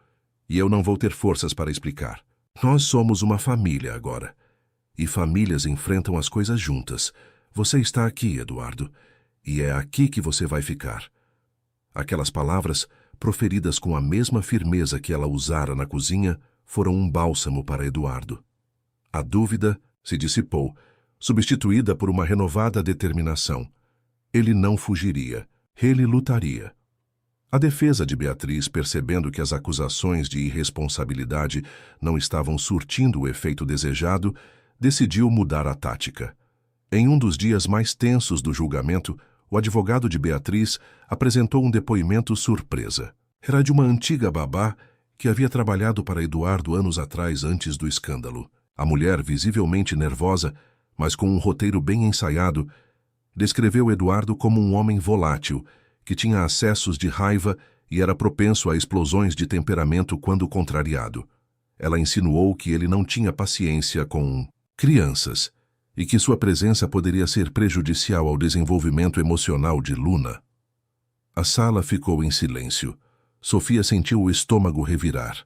E eu não vou ter forças para explicar. Nós somos uma família agora. E famílias enfrentam as coisas juntas. Você está aqui, Eduardo. E é aqui que você vai ficar. Aquelas palavras, proferidas com a mesma firmeza que ela usara na cozinha, foram um bálsamo para Eduardo. A dúvida se dissipou, substituída por uma renovada determinação. Ele não fugiria. Ele lutaria. A defesa de Beatriz, percebendo que as acusações de irresponsabilidade não estavam surtindo o efeito desejado, decidiu mudar a tática. Em um dos dias mais tensos do julgamento, o advogado de Beatriz apresentou um depoimento surpresa. Era de uma antiga babá que havia trabalhado para Eduardo anos atrás antes do escândalo. A mulher, visivelmente nervosa, mas com um roteiro bem ensaiado, descreveu Eduardo como um homem volátil, que tinha acessos de raiva e era propenso a explosões de temperamento quando contrariado. Ela insinuou que ele não tinha paciência com crianças e que sua presença poderia ser prejudicial ao desenvolvimento emocional de Luna. A sala ficou em silêncio. Sofia sentiu o estômago revirar.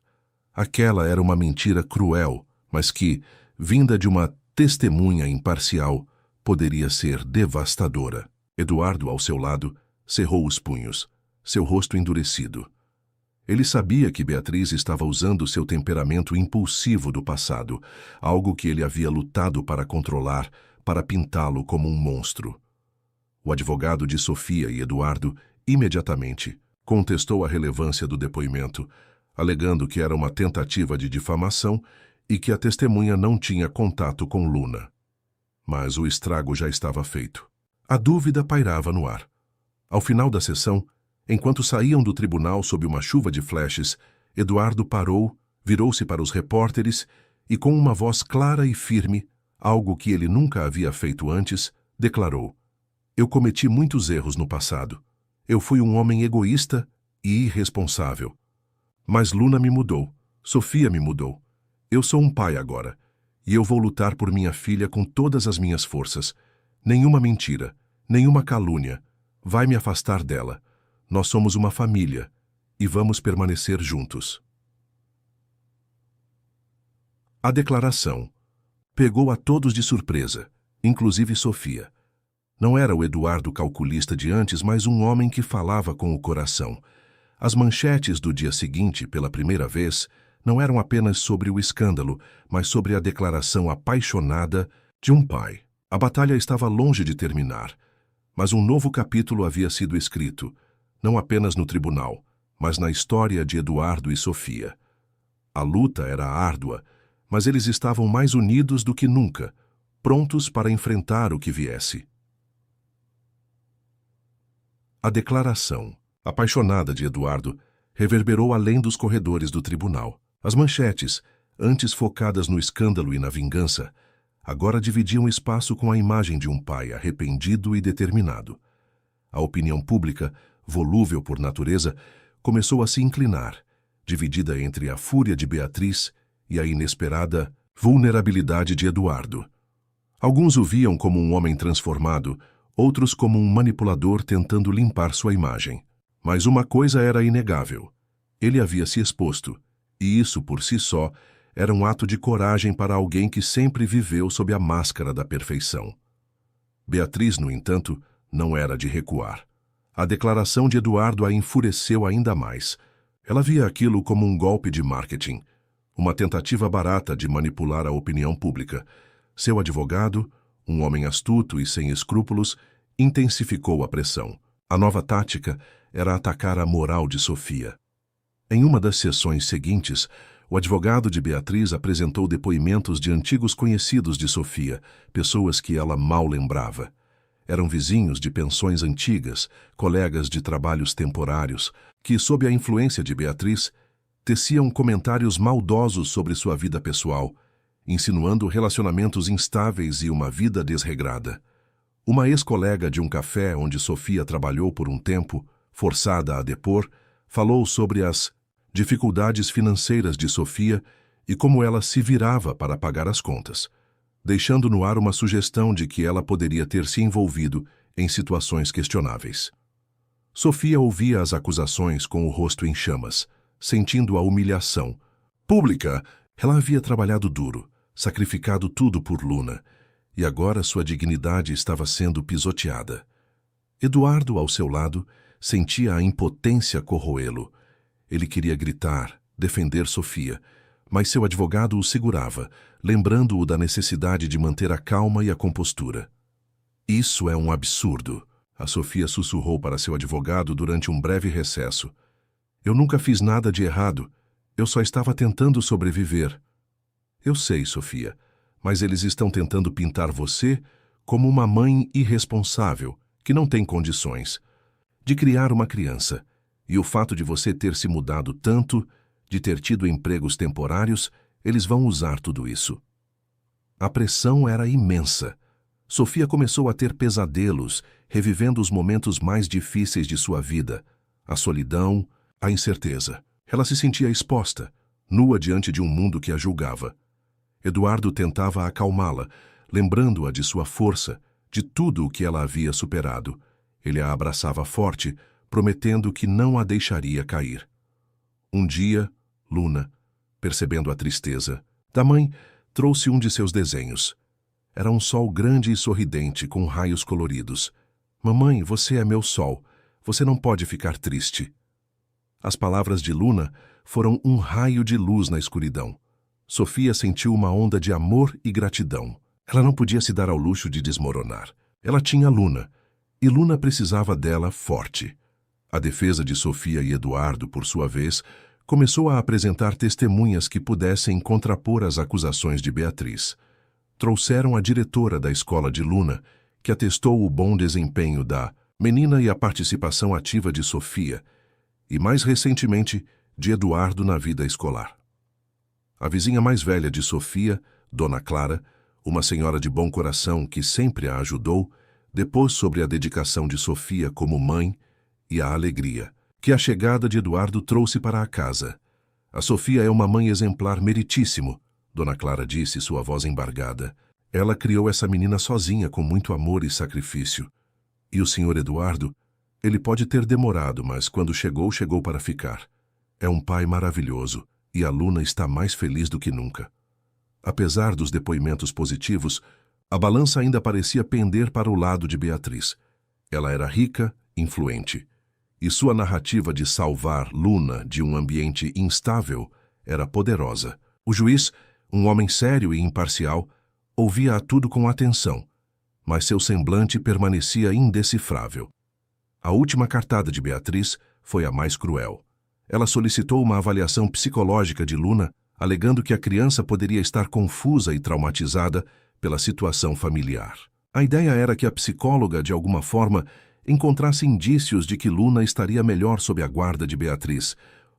Aquela era uma mentira cruel, mas que, vinda de uma testemunha imparcial, poderia ser devastadora. Eduardo, ao seu lado, cerrou os punhos, seu rosto endurecido. Ele sabia que Beatriz estava usando seu temperamento impulsivo do passado, algo que ele havia lutado para controlar, para pintá-lo como um monstro. O advogado de Sofia e Eduardo, imediatamente, contestou a relevância do depoimento, alegando que era uma tentativa de difamação e que a testemunha não tinha contato com Luna. Mas o estrago já estava feito. A dúvida pairava no ar. Ao final da sessão, enquanto saíam do tribunal sob uma chuva de flashes, Eduardo parou, virou-se para os repórteres e, com uma voz clara e firme, algo que ele nunca havia feito antes, declarou: Eu cometi muitos erros no passado. Eu fui um homem egoísta e irresponsável. Mas Luna me mudou. Sofia me mudou. Eu sou um pai agora. E eu vou lutar por minha filha com todas as minhas forças. Nenhuma mentira, nenhuma calúnia vai me afastar dela. Nós somos uma família e vamos permanecer juntos. A declaração pegou a todos de surpresa, inclusive Sofia. Não era o Eduardo calculista de antes, mas um homem que falava com o coração. As manchetes do dia seguinte, pela primeira vez, não eram apenas sobre o escândalo, mas sobre a declaração apaixonada de um pai. A batalha estava longe de terminar, mas um novo capítulo havia sido escrito, não apenas no tribunal, mas na história de Eduardo e Sofia. A luta era árdua, mas eles estavam mais unidos do que nunca, prontos para enfrentar o que viesse. A declaração apaixonada de Eduardo reverberou além dos corredores do tribunal. As manchetes, antes focadas no escândalo e na vingança, agora dividiam espaço com a imagem de um pai arrependido e determinado. A opinião pública, volúvel por natureza, começou a se inclinar, dividida entre a fúria de Beatriz e a inesperada vulnerabilidade de Eduardo. Alguns o viam como um homem transformado, outros como um manipulador tentando limpar sua imagem. Mas uma coisa era inegável. Ele havia se exposto, e isso por si só era um ato de coragem para alguém que sempre viveu sob a máscara da perfeição. Beatriz, no entanto, não era de recuar. A declaração de Eduardo a enfureceu ainda mais. Ela via aquilo como um golpe de marketing, uma tentativa barata de manipular a opinião pública. Seu advogado, um homem astuto e sem escrúpulos, intensificou a pressão. A nova tática era atacar a moral de Sofia. Em uma das sessões seguintes, o advogado de Beatriz apresentou depoimentos de antigos conhecidos de Sofia, pessoas que ela mal lembrava. Eram vizinhos de pensões antigas, colegas de trabalhos temporários, que, sob a influência de Beatriz, teciam comentários maldosos sobre sua vida pessoal, insinuando relacionamentos instáveis e uma vida desregrada. Uma ex-colega de um café onde Sofia trabalhou por um tempo, forçada a depor, falou sobre as dificuldades financeiras de Sofia e como ela se virava para pagar as contas, deixando no ar uma sugestão de que ela poderia ter se envolvido em situações questionáveis. Sofia ouvia as acusações com o rosto em chamas, sentindo a humilhação pública. Ela havia trabalhado duro, sacrificado tudo por Luna, e agora sua dignidade estava sendo pisoteada. Eduardo, ao seu lado, sentia a impotência corroê-lo. Ele queria gritar, defender Sofia, mas seu advogado o segurava, lembrando-o da necessidade de manter a calma e a compostura. Isso é um absurdo, a Sofia sussurrou para seu advogado durante um breve recesso. Eu nunca fiz nada de errado, eu só estava tentando sobreviver. Eu sei, Sofia, mas eles estão tentando pintar você como uma mãe irresponsável, que não tem condições de criar uma criança. E o fato de você ter se mudado tanto, de ter tido empregos temporários, eles vão usar tudo isso. A pressão era imensa. Sofia começou a ter pesadelos, revivendo os momentos mais difíceis de sua vida, a solidão, a incerteza. Ela se sentia exposta, nua diante de um mundo que a julgava. Eduardo tentava acalmá-la, lembrando-a de sua força, de tudo o que ela havia superado. Ele a abraçava forte, prometendo que não a deixaria cair. Um dia, Luna, percebendo a tristeza da mãe, trouxe um de seus desenhos. Era um sol grande e sorridente, com raios coloridos. Mamãe, você é meu sol. Você não pode ficar triste. As palavras de Luna foram um raio de luz na escuridão. Sofia sentiu uma onda de amor e gratidão. Ela não podia se dar ao luxo de desmoronar. Ela tinha Luna, e Luna precisava dela forte. A defesa de Sofia e Eduardo, por sua vez, começou a apresentar testemunhas que pudessem contrapor as acusações de Beatriz. Trouxeram a diretora da escola de Luna, que atestou o bom desempenho da menina e a participação ativa de Sofia, e mais recentemente, de Eduardo na vida escolar. A vizinha mais velha de Sofia, Dona Clara, uma senhora de bom coração que sempre a ajudou, depôs sobre a dedicação de Sofia como mãe e a alegria que a chegada de Eduardo trouxe para a casa. A Sofia é uma mãe exemplar meritíssimo, Dona Clara disse, sua voz embargada. Ela criou essa menina sozinha com muito amor e sacrifício. E o senhor Eduardo, ele pode ter demorado, mas quando chegou, chegou para ficar. É um pai maravilhoso e a Luna está mais feliz do que nunca. Apesar dos depoimentos positivos, A balança ainda parecia pender para o lado de Beatriz. Ela era rica, influente. E sua narrativa de salvar Luna de um ambiente instável era poderosa. O juiz, um homem sério e imparcial, ouvia tudo com atenção, mas seu semblante permanecia indecifrável. A última cartada de Beatriz foi a mais cruel. Ela solicitou uma avaliação psicológica de Luna, alegando que a criança poderia estar confusa e traumatizada pela situação familiar. A ideia era que a psicóloga, de alguma forma, encontrasse indícios de que Luna estaria melhor sob a guarda de Beatriz,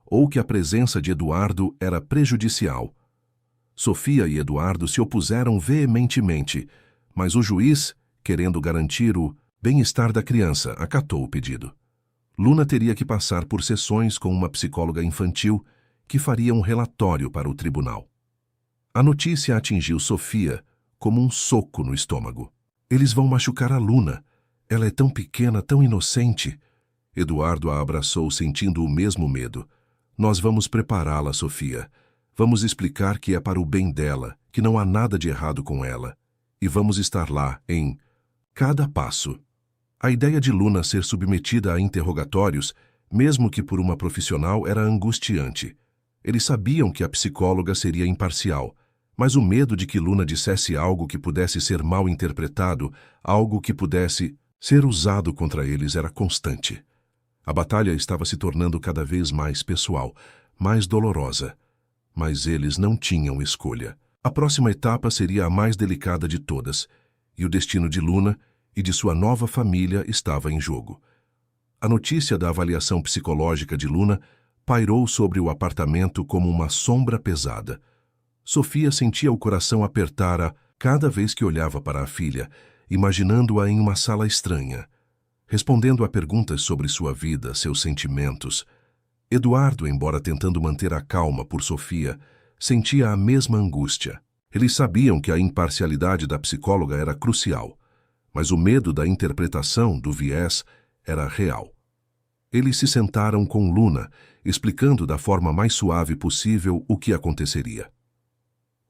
ou que a presença de Eduardo era prejudicial. Sofia e Eduardo se opuseram veementemente, mas o juiz, querendo garantir o bem-estar da criança, acatou o pedido. Luna teria que passar por sessões com uma psicóloga infantil que faria um relatório para o tribunal. A notícia atingiu Sofia como um soco no estômago. Eles vão machucar a Luna. Ela é tão pequena, tão inocente. Eduardo a abraçou, sentindo o mesmo medo. Nós vamos prepará-la, Sofia. Vamos explicar que é para o bem dela, que não há nada de errado com ela. E vamos estar lá, em cada passo. A ideia de Luna ser submetida a interrogatórios, mesmo que por uma profissional, era angustiante. Eles sabiam que a psicóloga seria imparcial, mas o medo de que Luna dissesse algo que pudesse ser mal interpretado, algo que pudesse ser usado contra eles, era constante. A batalha estava se tornando cada vez mais pessoal, mais dolorosa. Mas eles não tinham escolha. A próxima etapa seria a mais delicada de todas, e o destino de Luna e de sua nova família estava em jogo. A notícia da avaliação psicológica de Luna pairou sobre o apartamento como uma sombra pesada. Sofia sentia o coração apertar a cada vez que olhava para a filha, imaginando-a em uma sala estranha, respondendo a perguntas sobre sua vida, seus sentimentos. Eduardo, embora tentando manter a calma por Sofia, sentia a mesma angústia. Eles sabiam que a imparcialidade da psicóloga era crucial, mas o medo da interpretação do viés era real. Eles se sentaram com Luna, explicando da forma mais suave possível o que aconteceria.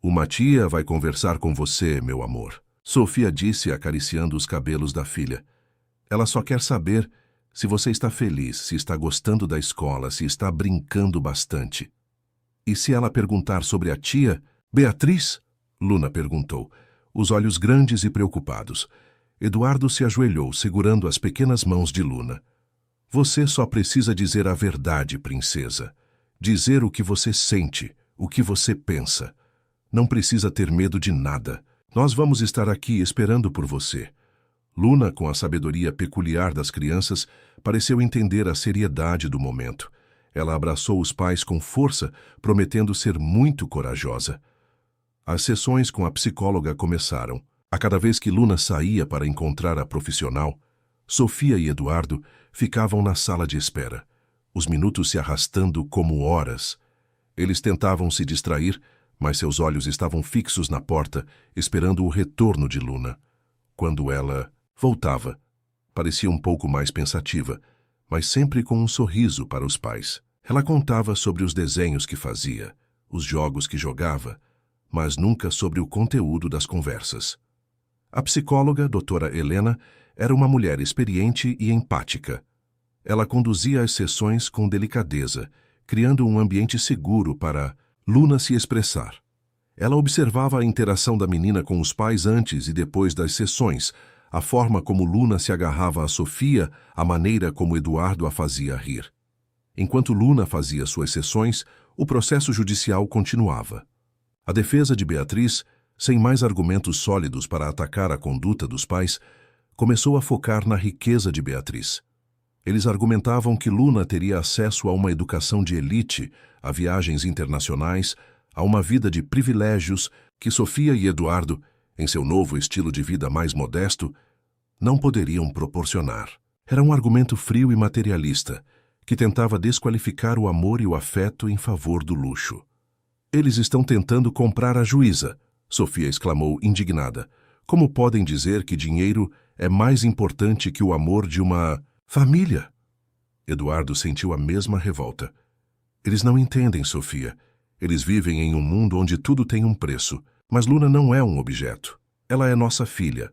Uma tia vai conversar com você, meu amor, Sofia disse, acariciando os cabelos da filha. Ela só quer saber se você está feliz, se está gostando da escola, se está brincando bastante. E se ela perguntar sobre a tia, Beatriz? Luna perguntou, os olhos grandes e preocupados. Eduardo se ajoelhou, segurando as pequenas mãos de Luna. Você só precisa dizer a verdade, princesa. Dizer o que você sente, o que você pensa. Não precisa ter medo de nada. Nós vamos estar aqui esperando por você. Luna, com a sabedoria peculiar das crianças, pareceu entender a seriedade do momento. Ela abraçou os pais com força, prometendo ser muito corajosa. As sessões com a psicóloga começaram. A cada vez que Luna saía para encontrar a profissional, Sofia e Eduardo ficavam na sala de espera, os minutos se arrastando como horas. Eles tentavam se distrair, mas seus olhos estavam fixos na porta, esperando o retorno de Luna. Quando ela voltava, parecia um pouco mais pensativa, mas sempre com um sorriso para os pais. Ela contava sobre os desenhos que fazia, os jogos que jogava, mas nunca sobre o conteúdo das conversas. A psicóloga, doutora Helena, era uma mulher experiente e empática. Ela conduzia as sessões com delicadeza, criando um ambiente seguro para Luna se expressar. Ela observava a interação da menina com os pais antes e depois das sessões, a forma como Luna se agarrava a Sofia, a maneira como Eduardo a fazia rir. Enquanto Luna fazia suas sessões, o processo judicial continuava. A defesa de Beatriz, sem mais argumentos sólidos para atacar a conduta dos pais, começou a focar na riqueza de Beatriz. Eles argumentavam que Luna teria acesso a uma educação de elite, a viagens internacionais, a uma vida de privilégios que Sofia e Eduardo, em seu novo estilo de vida mais modesto, não poderiam proporcionar. Era um argumento frio e materialista, que tentava desqualificar o amor e o afeto em favor do luxo. Eles estão tentando comprar a juíza, Sofia exclamou indignada. Como podem dizer que dinheiro é mais importante que o amor de uma família? Eduardo sentiu a mesma revolta. Eles não entendem, Sofia. Eles vivem em um mundo onde tudo tem um preço, mas Luna não é um objeto. Ela é nossa filha.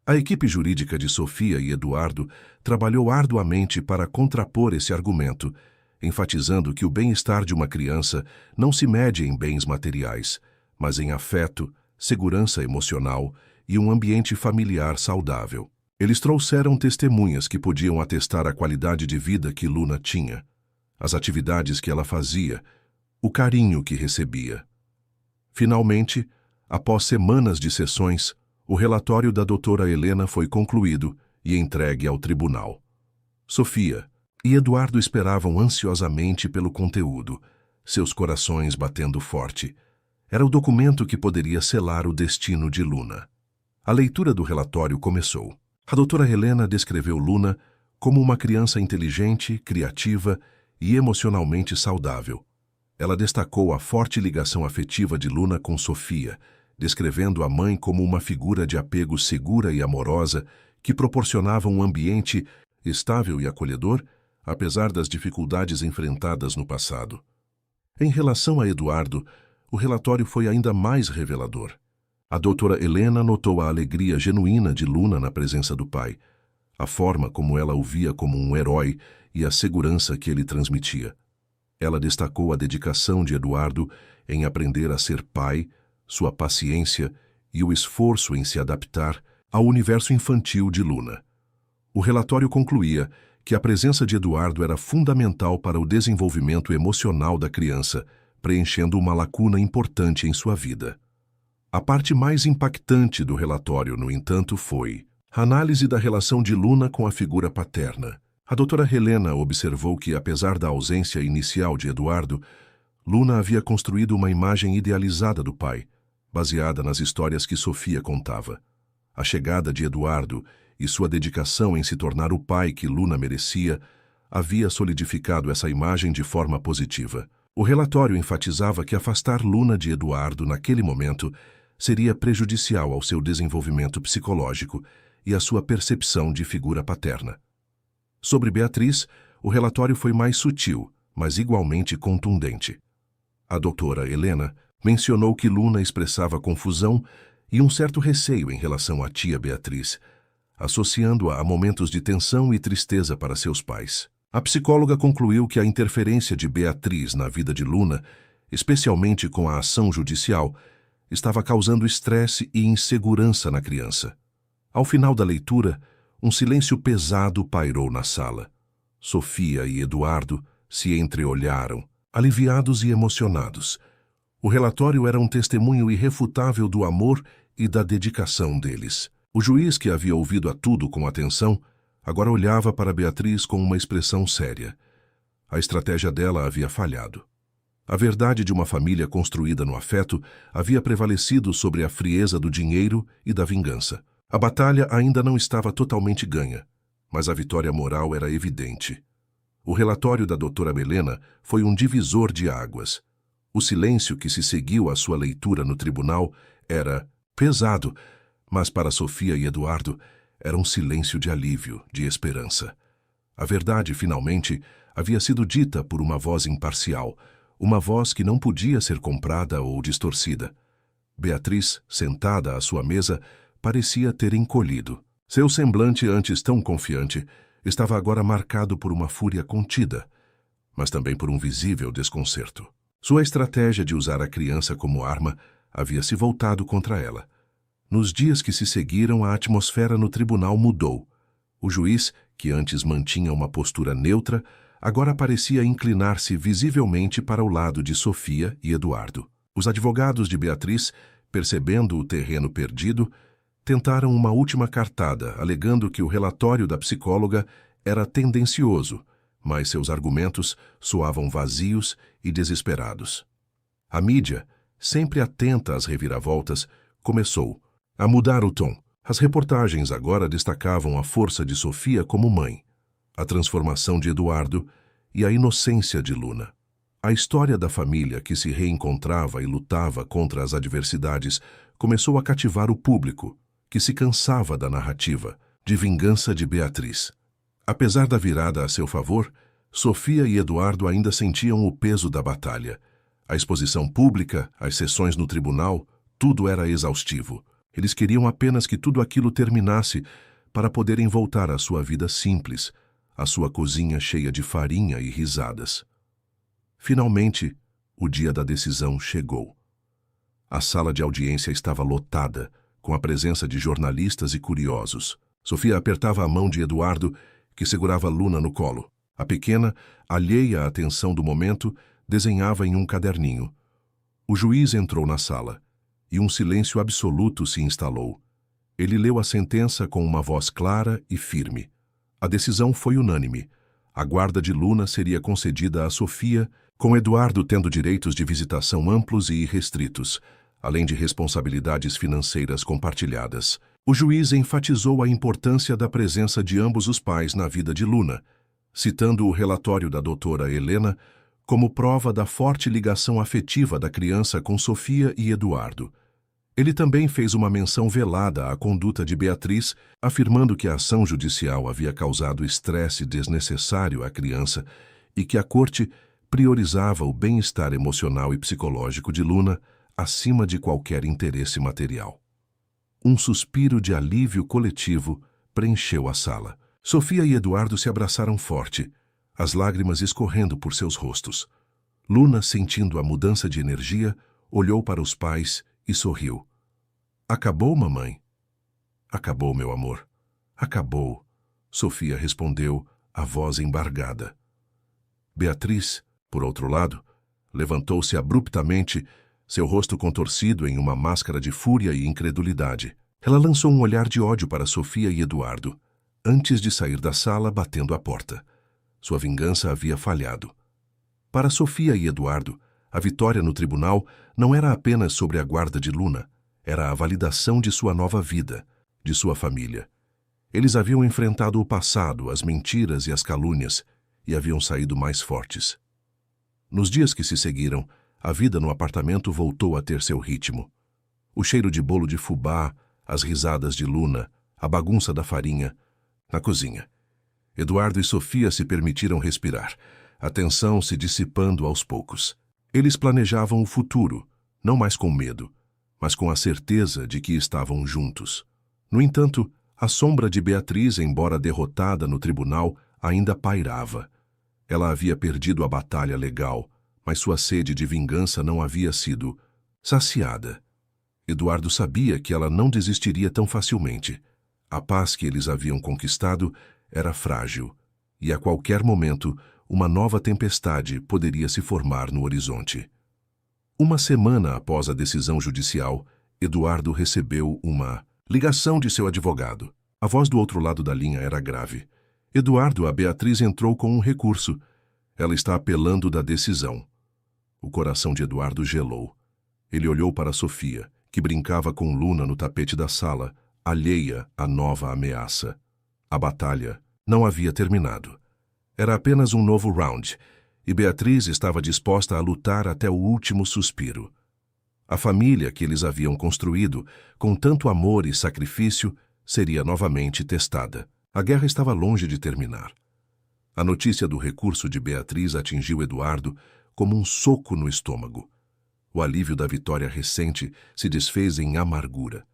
A equipe jurídica de Sofia e Eduardo trabalhou arduamente para contrapor esse argumento, enfatizando que o bem-estar de uma criança não se mede em bens materiais, mas em afeto, segurança emocional e um ambiente familiar saudável. Eles trouxeram testemunhas que podiam atestar a qualidade de vida que Luna tinha, as atividades que ela fazia, o carinho que recebia. Finalmente, após semanas de sessões, o relatório da doutora Helena foi concluído e entregue ao tribunal. Sofia e Eduardo esperavam ansiosamente pelo conteúdo, seus corações batendo forte. Era o documento que poderia selar o destino de Luna. A leitura do relatório começou. A doutora Helena descreveu Luna como uma criança inteligente, criativa e emocionalmente saudável. Ela destacou a forte ligação afetiva de Luna com Sofia, descrevendo a mãe como uma figura de apego segura e amorosa que proporcionava um ambiente estável e acolhedor, apesar das dificuldades enfrentadas no passado. Em relação a Eduardo, o relatório foi ainda mais revelador. A doutora Helena notou a alegria genuína de Luna na presença do pai, a forma como ela o via como um herói e a segurança que ele transmitia. Ela destacou a dedicação de Eduardo em aprender a ser pai, sua paciência e o esforço em se adaptar ao universo infantil de Luna. O relatório concluía que a presença de Eduardo era fundamental para o desenvolvimento emocional da criança, preenchendo uma lacuna importante em sua vida. A parte mais impactante do relatório, no entanto, foi a análise da relação de Luna com a figura paterna. A doutora Helena observou que, apesar da ausência inicial de Eduardo, Luna havia construído uma imagem idealizada do pai, baseada nas histórias que Sofia contava. A chegada de Eduardo e sua dedicação em se tornar o pai que Luna merecia havia solidificado essa imagem de forma positiva. O relatório enfatizava que afastar Luna de Eduardo naquele momento seria prejudicial ao seu desenvolvimento psicológico e à sua percepção de figura paterna. Sobre Beatriz, o relatório foi mais sutil, mas igualmente contundente. A doutora Helena mencionou que Luna expressava confusão e um certo receio em relação à tia Beatriz, associando-a a momentos de tensão e tristeza para seus pais. A psicóloga concluiu que a interferência de Beatriz na vida de Luna, especialmente com a ação judicial, estava causando estresse e insegurança na criança. Ao final da leitura, um silêncio pesado pairou na sala. Sofia e Eduardo se entreolharam, aliviados e emocionados. O relatório era um testemunho irrefutável do amor e da dedicação deles. O juiz, que havia ouvido a tudo com atenção, agora olhava para Beatriz com uma expressão séria. A estratégia dela havia falhado. A verdade de uma família construída no afeto havia prevalecido sobre a frieza do dinheiro e da vingança. A batalha ainda não estava totalmente ganha, mas a vitória moral era evidente. O relatório da doutora Helena foi um divisor de águas. O silêncio que se seguiu à sua leitura no tribunal era pesado, mas para Sofia e Eduardo era um silêncio de alívio, de esperança. A verdade, finalmente, havia sido dita por uma voz imparcial, uma voz que não podia ser comprada ou distorcida. Beatriz, sentada à sua mesa, parecia ter encolhido. Seu semblante, antes tão confiante, estava agora marcado por uma fúria contida, mas também por um visível desconcerto. Sua estratégia de usar a criança como arma havia se voltado contra ela. Nos dias que se seguiram, a atmosfera no tribunal mudou. O juiz, que antes mantinha uma postura neutra, agora parecia inclinar-se visivelmente para o lado de Sofia e Eduardo. Os advogados de Beatriz, percebendo o terreno perdido, tentaram uma última cartada, alegando que o relatório da psicóloga era tendencioso, mas seus argumentos soavam vazios e desesperados. A mídia, sempre atenta às reviravoltas, começou a mudar o tom. As reportagens agora destacavam a força de Sofia como mãe, a transformação de Eduardo e a inocência de Luna. A história da família que se reencontrava e lutava contra as adversidades começou a cativar o público, que se cansava da narrativa de vingança de Beatriz. Apesar da virada a seu favor, Sofia e Eduardo ainda sentiam o peso da batalha. A exposição pública, as sessões no tribunal, tudo era exaustivo. Eles queriam apenas que tudo aquilo terminasse para poderem voltar à sua vida simples, à sua cozinha cheia de farinha e risadas. Finalmente, o dia da decisão chegou. A sala de audiência estava lotada, com a presença de jornalistas e curiosos. Sofia apertava a mão de Eduardo, que segurava Luna no colo. A pequena, alheia à atenção do momento, desenhava em um caderninho. O juiz entrou na sala, e um silêncio absoluto se instalou. Ele leu a sentença com uma voz clara e firme. A decisão foi unânime. A guarda de Luna seria concedida a Sofia, com Eduardo tendo direitos de visitação amplos e irrestritos, além de responsabilidades financeiras compartilhadas. O juiz enfatizou a importância da presença de ambos os pais na vida de Luna, citando o relatório da doutora Helena como prova da forte ligação afetiva da criança com Sofia e Eduardo. Ele também fez uma menção velada à conduta de Beatriz, afirmando que a ação judicial havia causado estresse desnecessário à criança e que a corte priorizava o bem-estar emocional e psicológico de Luna acima de qualquer interesse material. Um suspiro de alívio coletivo preencheu a sala. Sofia e Eduardo se abraçaram forte, as lágrimas escorrendo por seus rostos. Luna, sentindo a mudança de energia, olhou para os pais e sorriu. "Acabou, mamãe?" "Acabou, meu amor. Acabou", Sofia respondeu, a voz embargada. Beatriz, por outro lado, levantou-se abruptamente, seu rosto contorcido em uma máscara de fúria e incredulidade. Ela lançou um olhar de ódio para Sofia e Eduardo, antes de sair da sala batendo a porta. Sua vingança havia falhado. Para Sofia e Eduardo, a vitória no tribunal não era apenas sobre a guarda de Luna, era a validação de sua nova vida, de sua família. Eles haviam enfrentado o passado, as mentiras e as calúnias, e haviam saído mais fortes. Nos dias que se seguiram, a vida no apartamento voltou a ter seu ritmo. O cheiro de bolo de fubá, as risadas de Luna, a bagunça da farinha. Na cozinha, Eduardo e Sofia se permitiram respirar, a tensão se dissipando aos poucos. Eles planejavam o futuro, não mais com medo, mas com a certeza de que estavam juntos. No entanto, a sombra de Beatriz, embora derrotada no tribunal, ainda pairava. Ela havia perdido a batalha legal, mas sua sede de vingança não havia sido saciada. Eduardo sabia que ela não desistiria tão facilmente. A paz que eles haviam conquistado era frágil, e a qualquer momento uma nova tempestade poderia se formar no horizonte. Uma semana após a decisão judicial, Eduardo recebeu uma ligação de seu advogado. A voz do outro lado da linha era grave. "Eduardo, a Beatriz entrou com um recurso. Ela está apelando da decisão." O coração de Eduardo gelou. Ele olhou para Sofia, que brincava com Luna no tapete da sala, alheia à nova ameaça. A batalha não havia terminado. Era apenas um novo round, e Beatriz estava disposta a lutar até o último suspiro. A família que eles haviam construído, com tanto amor e sacrifício, seria novamente testada. A guerra estava longe de terminar. A notícia do recurso de Beatriz atingiu Eduardo como um soco no estômago. O alívio da vitória recente se desfez em amargura.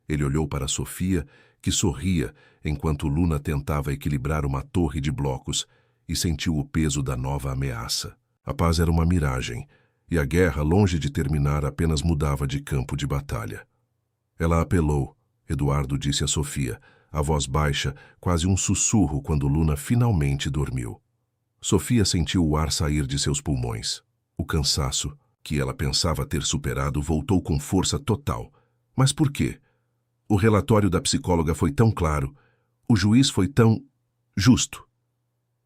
Ele olhou para Sofia, que sorria enquanto Luna tentava equilibrar uma torre de blocos, e sentiu o peso da nova ameaça. A paz era uma miragem, e a guerra, longe de terminar, apenas mudava de campo de batalha. Ela apelou, Eduardo disse a Sofia, a voz baixa, quase um sussurro quando Luna finalmente dormiu. Sofia sentiu o ar sair de seus pulmões. O cansaço, que ela pensava ter superado, voltou com força total. Mas por quê? O relatório da psicóloga foi tão claro, o juiz foi tão justo.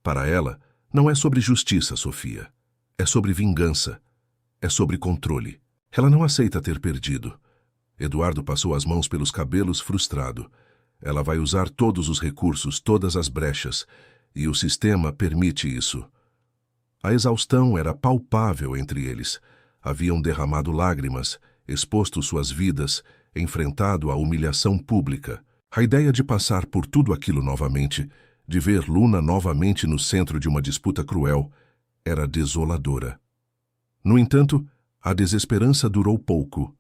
Para ela, não é sobre justiça, Sofia. É sobre vingança. É sobre controle. Ela não aceita ter perdido. Eduardo passou as mãos pelos cabelos, frustrado. Ela vai usar todos os recursos, todas as brechas, e o sistema permite isso. A exaustão era palpável entre eles. Haviam derramado lágrimas, exposto suas vidas, enfrentado a humilhação pública. A ideia de passar por tudo aquilo novamente, de ver Luna novamente no centro de uma disputa cruel, era desoladora. No entanto, a desesperança durou pouco.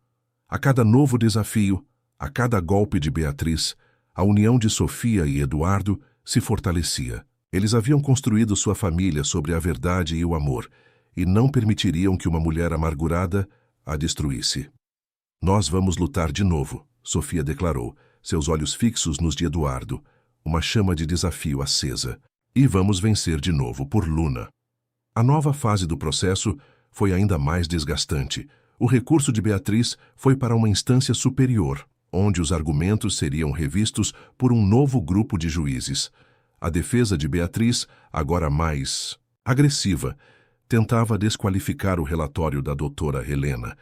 A cada novo desafio, A cada golpe de Beatriz, a união de Sofia e Eduardo se fortalecia. Eles haviam construído sua família sobre a verdade e o amor, e não permitiriam que uma mulher amargurada a destruísse. Nós vamos lutar de novo, Sofia declarou, seus olhos fixos nos de Eduardo, uma chama de desafio acesa. E vamos vencer de novo por Luna. A nova fase do processo foi ainda mais desgastante. O recurso de Beatriz foi para uma instância superior, onde os argumentos seriam revistos por um novo grupo de juízes. A defesa de Beatriz, agora mais agressiva, tentava desqualificar o relatório da doutora Helena,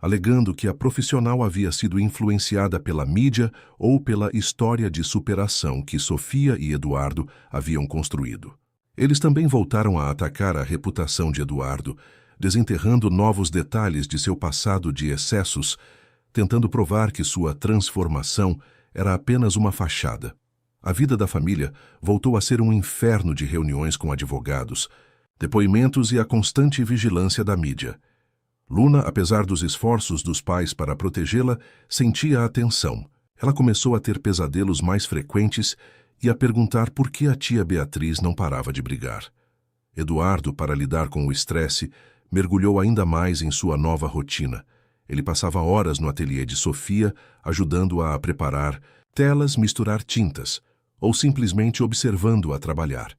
alegando que a profissional havia sido influenciada pela mídia ou pela história de superação que Sofia e Eduardo haviam construído. Eles também voltaram a atacar a reputação de Eduardo, desenterrando novos detalhes de seu passado de excessos, tentando provar que sua transformação era apenas uma fachada. A vida da família voltou a ser um inferno de reuniões com advogados, depoimentos e a constante vigilância da mídia. Luna, apesar dos esforços dos pais para protegê-la, sentia a tensão. Ela começou a ter pesadelos mais frequentes e a perguntar por que a tia Beatriz não parava de brigar. Eduardo, para lidar com o estresse, mergulhou ainda mais em sua nova rotina. Ele passava horas no ateliê de Sofia, ajudando-a a preparar telas, misturar tintas, ou simplesmente observando-a trabalhar.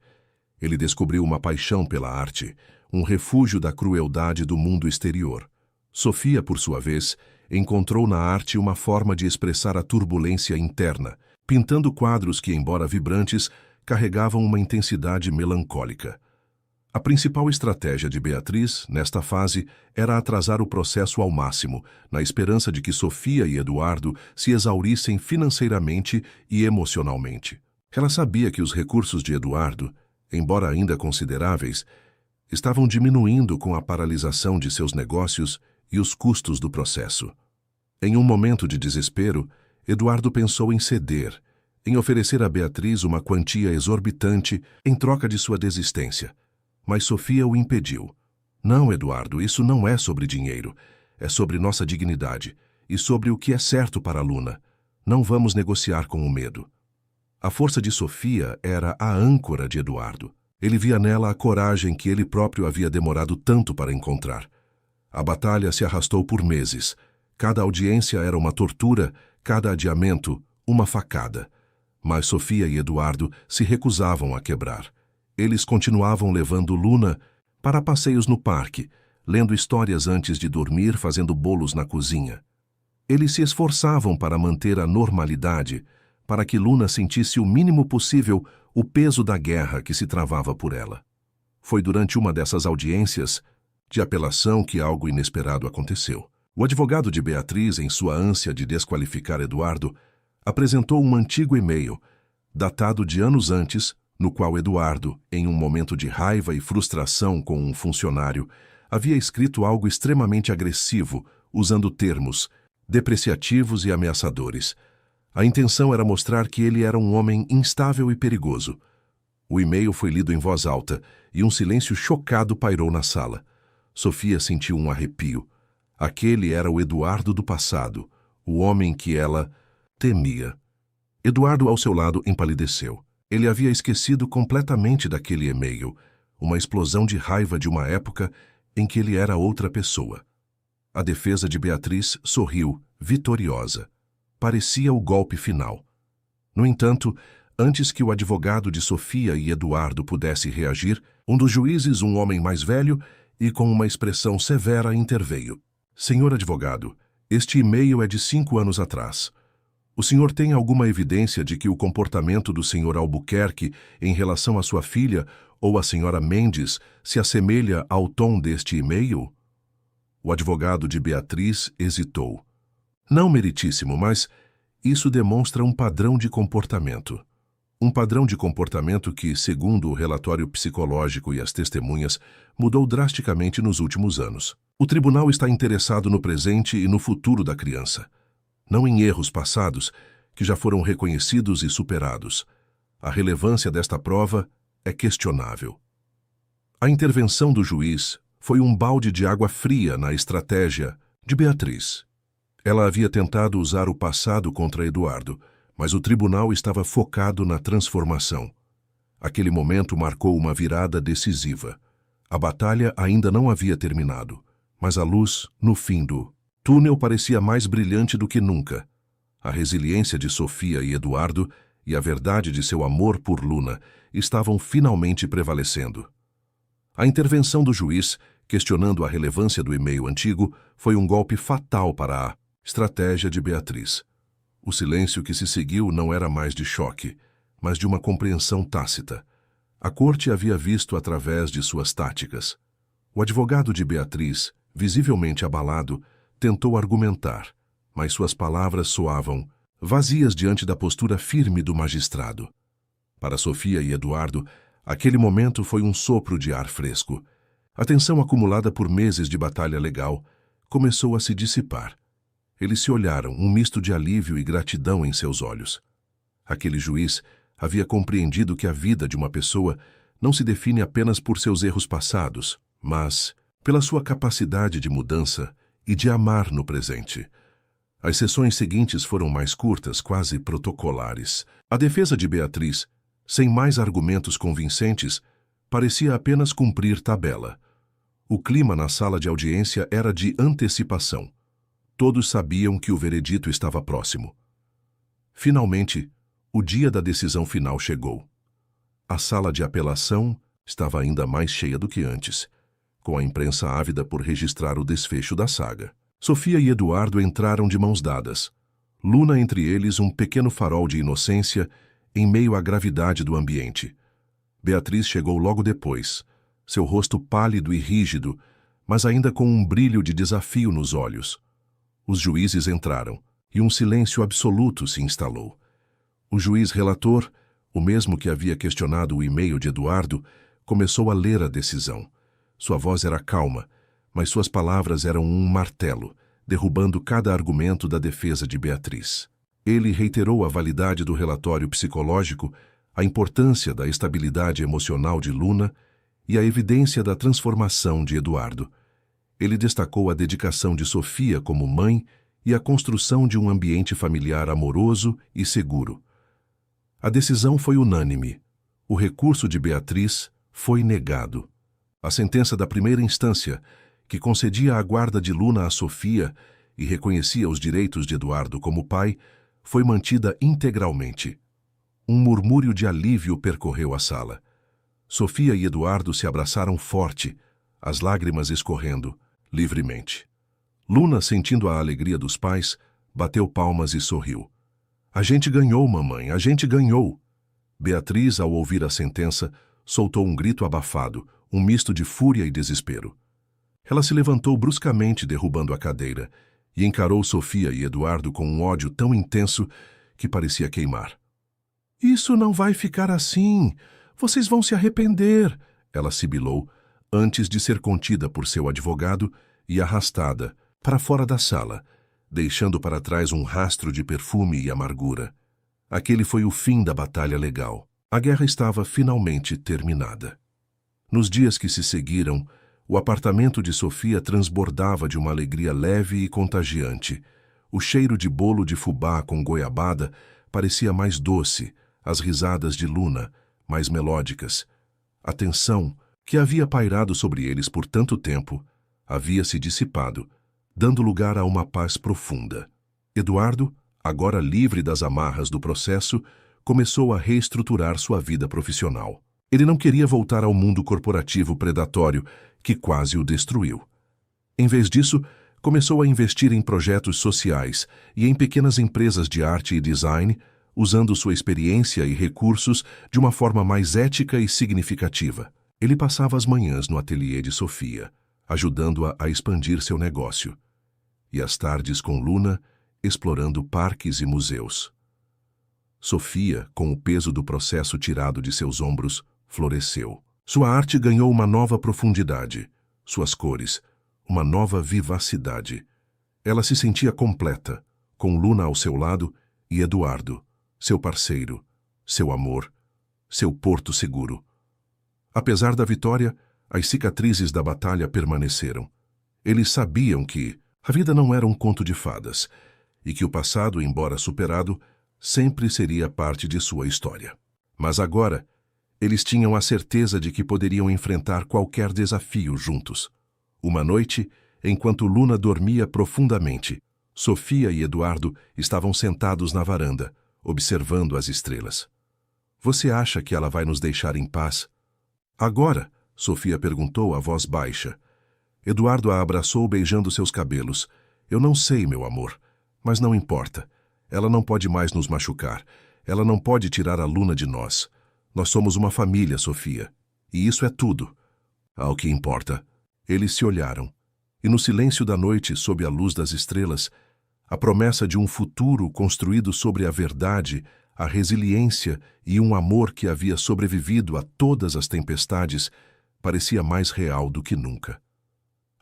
Ele descobriu uma paixão pela arte, um refúgio da crueldade do mundo exterior. Sofia, por sua vez, encontrou na arte uma forma de expressar a turbulência interna, pintando quadros que, embora vibrantes, carregavam uma intensidade melancólica. A principal estratégia de Beatriz, nesta fase, era atrasar o processo ao máximo, na esperança de que Sofia e Eduardo se exaurissem financeiramente e emocionalmente. Ela sabia que os recursos de Eduardo, embora ainda consideráveis, estavam diminuindo com a paralisação de seus negócios e os custos do processo. Em um momento de desespero, Eduardo pensou em ceder, em oferecer a Beatriz uma quantia exorbitante em troca de sua desistência. Mas Sofia o impediu. Não, Eduardo, isso não é sobre dinheiro. É sobre nossa dignidade e sobre o que é certo para Luna. Não vamos negociar com o medo. A força de Sofia era a âncora de Eduardo. Ele via nela a coragem que ele próprio havia demorado tanto para encontrar. A batalha se arrastou por meses. Cada audiência era uma tortura, cada adiamento, uma facada. Mas Sofia e Eduardo se recusavam a quebrar. Eles continuavam levando Luna para passeios no parque, lendo histórias antes de dormir, fazendo bolos na cozinha. Eles se esforçavam para manter a normalidade, para que Luna sentisse o mínimo possível o peso da guerra que se travava por ela. Foi durante uma dessas audiências de apelação que algo inesperado aconteceu. O advogado de Beatriz, em sua ânsia de desqualificar Eduardo, apresentou um antigo e-mail, datado de anos antes, no qual Eduardo, em um momento de raiva e frustração com um funcionário, havia escrito algo extremamente agressivo, usando termos depreciativos e ameaçadores. A intenção era mostrar que ele era um homem instável e perigoso. O e-mail foi lido em voz alta e um silêncio chocado pairou na sala. Sofia sentiu um arrepio. Aquele era o Eduardo do passado, o homem que ela temia. Eduardo, ao seu lado, empalideceu. Ele havia esquecido completamente daquele e-mail, uma explosão de raiva de uma época em que ele era outra pessoa. A defesa de Beatriz sorriu, vitoriosa. Parecia o golpe final. No entanto, antes que o advogado de Sofia e Eduardo pudesse reagir, um dos juízes, um homem mais velho e com uma expressão severa, interveio. Senhor advogado, este e-mail é de 5 anos atrás. O senhor tem alguma evidência de que o comportamento do senhor Albuquerque em relação à sua filha ou à senhora Mendes se assemelha ao tom deste e-mail? O advogado de Beatriz hesitou. Não, meritíssimo, mas isso demonstra um padrão de comportamento. Um padrão de comportamento que, segundo o relatório psicológico e as testemunhas, mudou drasticamente nos últimos anos. O tribunal está interessado no presente e no futuro da criança, não em erros passados que já foram reconhecidos e superados. A relevância desta prova é questionável. A intervenção do juiz foi um balde de água fria na estratégia de Beatriz. Ela havia tentado usar o passado contra Eduardo, mas o tribunal estava focado na transformação. Aquele momento marcou uma virada decisiva. A batalha ainda não havia terminado, mas a luz, no fim do túnel, parecia mais brilhante do que nunca. A resiliência de Sofia e Eduardo e a verdade de seu amor por Luna estavam finalmente prevalecendo. A intervenção do juiz, questionando a relevância do e-mail antigo, foi um golpe fatal para a estratégia de Beatriz. O silêncio que se seguiu não era mais de choque, mas de uma compreensão tácita. A corte havia visto através de suas táticas. O advogado de Beatriz, visivelmente abalado, tentou argumentar, mas suas palavras soavam vazias diante da postura firme do magistrado. Para Sofia e Eduardo, aquele momento foi um sopro de ar fresco. A tensão acumulada por meses de batalha legal começou a se dissipar. Eles se olharam, um misto de alívio e gratidão em seus olhos. Aquele juiz havia compreendido que a vida de uma pessoa não se define apenas por seus erros passados, mas pela sua capacidade de mudança e de amar no presente. As sessões seguintes foram mais curtas, quase protocolares. A defesa de Beatriz, sem mais argumentos convincentes, parecia apenas cumprir tabela. O clima na sala de audiência era de antecipação. Todos sabiam que o veredito estava próximo. Finalmente, o dia da decisão final chegou. A sala de apelação estava ainda mais cheia do que antes, com a imprensa ávida por registrar o desfecho da saga. Sofia e Eduardo entraram de mãos dadas. Luna entre eles, um pequeno farol de inocência em meio à gravidade do ambiente. Beatriz chegou logo depois, seu rosto pálido e rígido, mas ainda com um brilho de desafio nos olhos. Os juízes entraram, e um silêncio absoluto se instalou. O juiz relator, o mesmo que havia questionado o e-mail de Eduardo, começou a ler a decisão. Sua voz era calma, mas suas palavras eram um martelo, derrubando cada argumento da defesa de Beatriz. Ele reiterou a validade do relatório psicológico, a importância da estabilidade emocional de Luna e a evidência da transformação de Eduardo. Ele destacou a dedicação de Sofia como mãe e a construção de um ambiente familiar amoroso e seguro. A decisão foi unânime. O recurso de Beatriz foi negado. A sentença da primeira instância, que concedia a guarda de Luna a Sofia e reconhecia os direitos de Eduardo como pai, foi mantida integralmente. Um murmúrio de alívio percorreu a sala. Sofia e Eduardo se abraçaram forte, as lágrimas escorrendo livremente. Luna, sentindo a alegria dos pais, bateu palmas e sorriu. "A gente ganhou, mamãe, a gente ganhou!" Beatriz, ao ouvir a sentença, soltou um grito abafado, um misto de fúria e desespero. Ela se levantou bruscamente, derrubando a cadeira, e encarou Sofia e Eduardo com um ódio tão intenso que parecia queimar. "Isso não vai ficar assim! Vocês vão se arrepender!" Ela sibilou, antes de ser contida por seu advogado e arrastada para fora da sala, deixando para trás um rastro de perfume e amargura. Aquele foi o fim da batalha legal. A guerra estava finalmente terminada. Nos dias que se seguiram, o apartamento de Sofia transbordava de uma alegria leve e contagiante. O cheiro de bolo de fubá com goiabada parecia mais doce, as risadas de Luna, mais melódicas. A tensão, que havia pairado sobre eles por tanto tempo, havia se dissipado, dando lugar a uma paz profunda. Eduardo, agora livre das amarras do processo, começou a reestruturar sua vida profissional. Ele não queria voltar ao mundo corporativo predatório, que quase o destruiu. Em vez disso, começou a investir em projetos sociais e em pequenas empresas de arte e design, usando sua experiência e recursos de uma forma mais ética e significativa. Ele passava as manhãs no ateliê de Sofia, ajudando-a a expandir seu negócio, e as tardes com Luna, explorando parques e museus. Sofia, com o peso do processo tirado de seus ombros, floresceu. Sua arte ganhou uma nova profundidade, suas cores, uma nova vivacidade. Ela se sentia completa, com Luna ao seu lado e Eduardo, seu parceiro, seu amor, seu porto seguro. Apesar da vitória, as cicatrizes da batalha permaneceram. Eles sabiam que, A vida não era um conto de fadas, e que o passado, embora superado, sempre seria parte de sua história. Mas agora, eles tinham a certeza de que poderiam enfrentar qualquer desafio juntos. Uma noite, enquanto Luna dormia profundamente, Sofia e Eduardo estavam sentados na varanda, observando as estrelas. Você acha que ela vai nos deixar em paz? Agora, Sofia perguntou a voz baixa. Eduardo a abraçou beijando seus cabelos. Eu não sei, meu amor, mas não importa. Ela não pode mais nos machucar. Ela não pode tirar a Luna de nós. Nós somos uma família, Sofia. E isso é tudo. Ao que importa. Eles se olharam. E no silêncio da noite, sob a luz das estrelas, a promessa de um futuro construído sobre a verdade, a resiliência e um amor que havia sobrevivido a todas as tempestades parecia mais real do que nunca.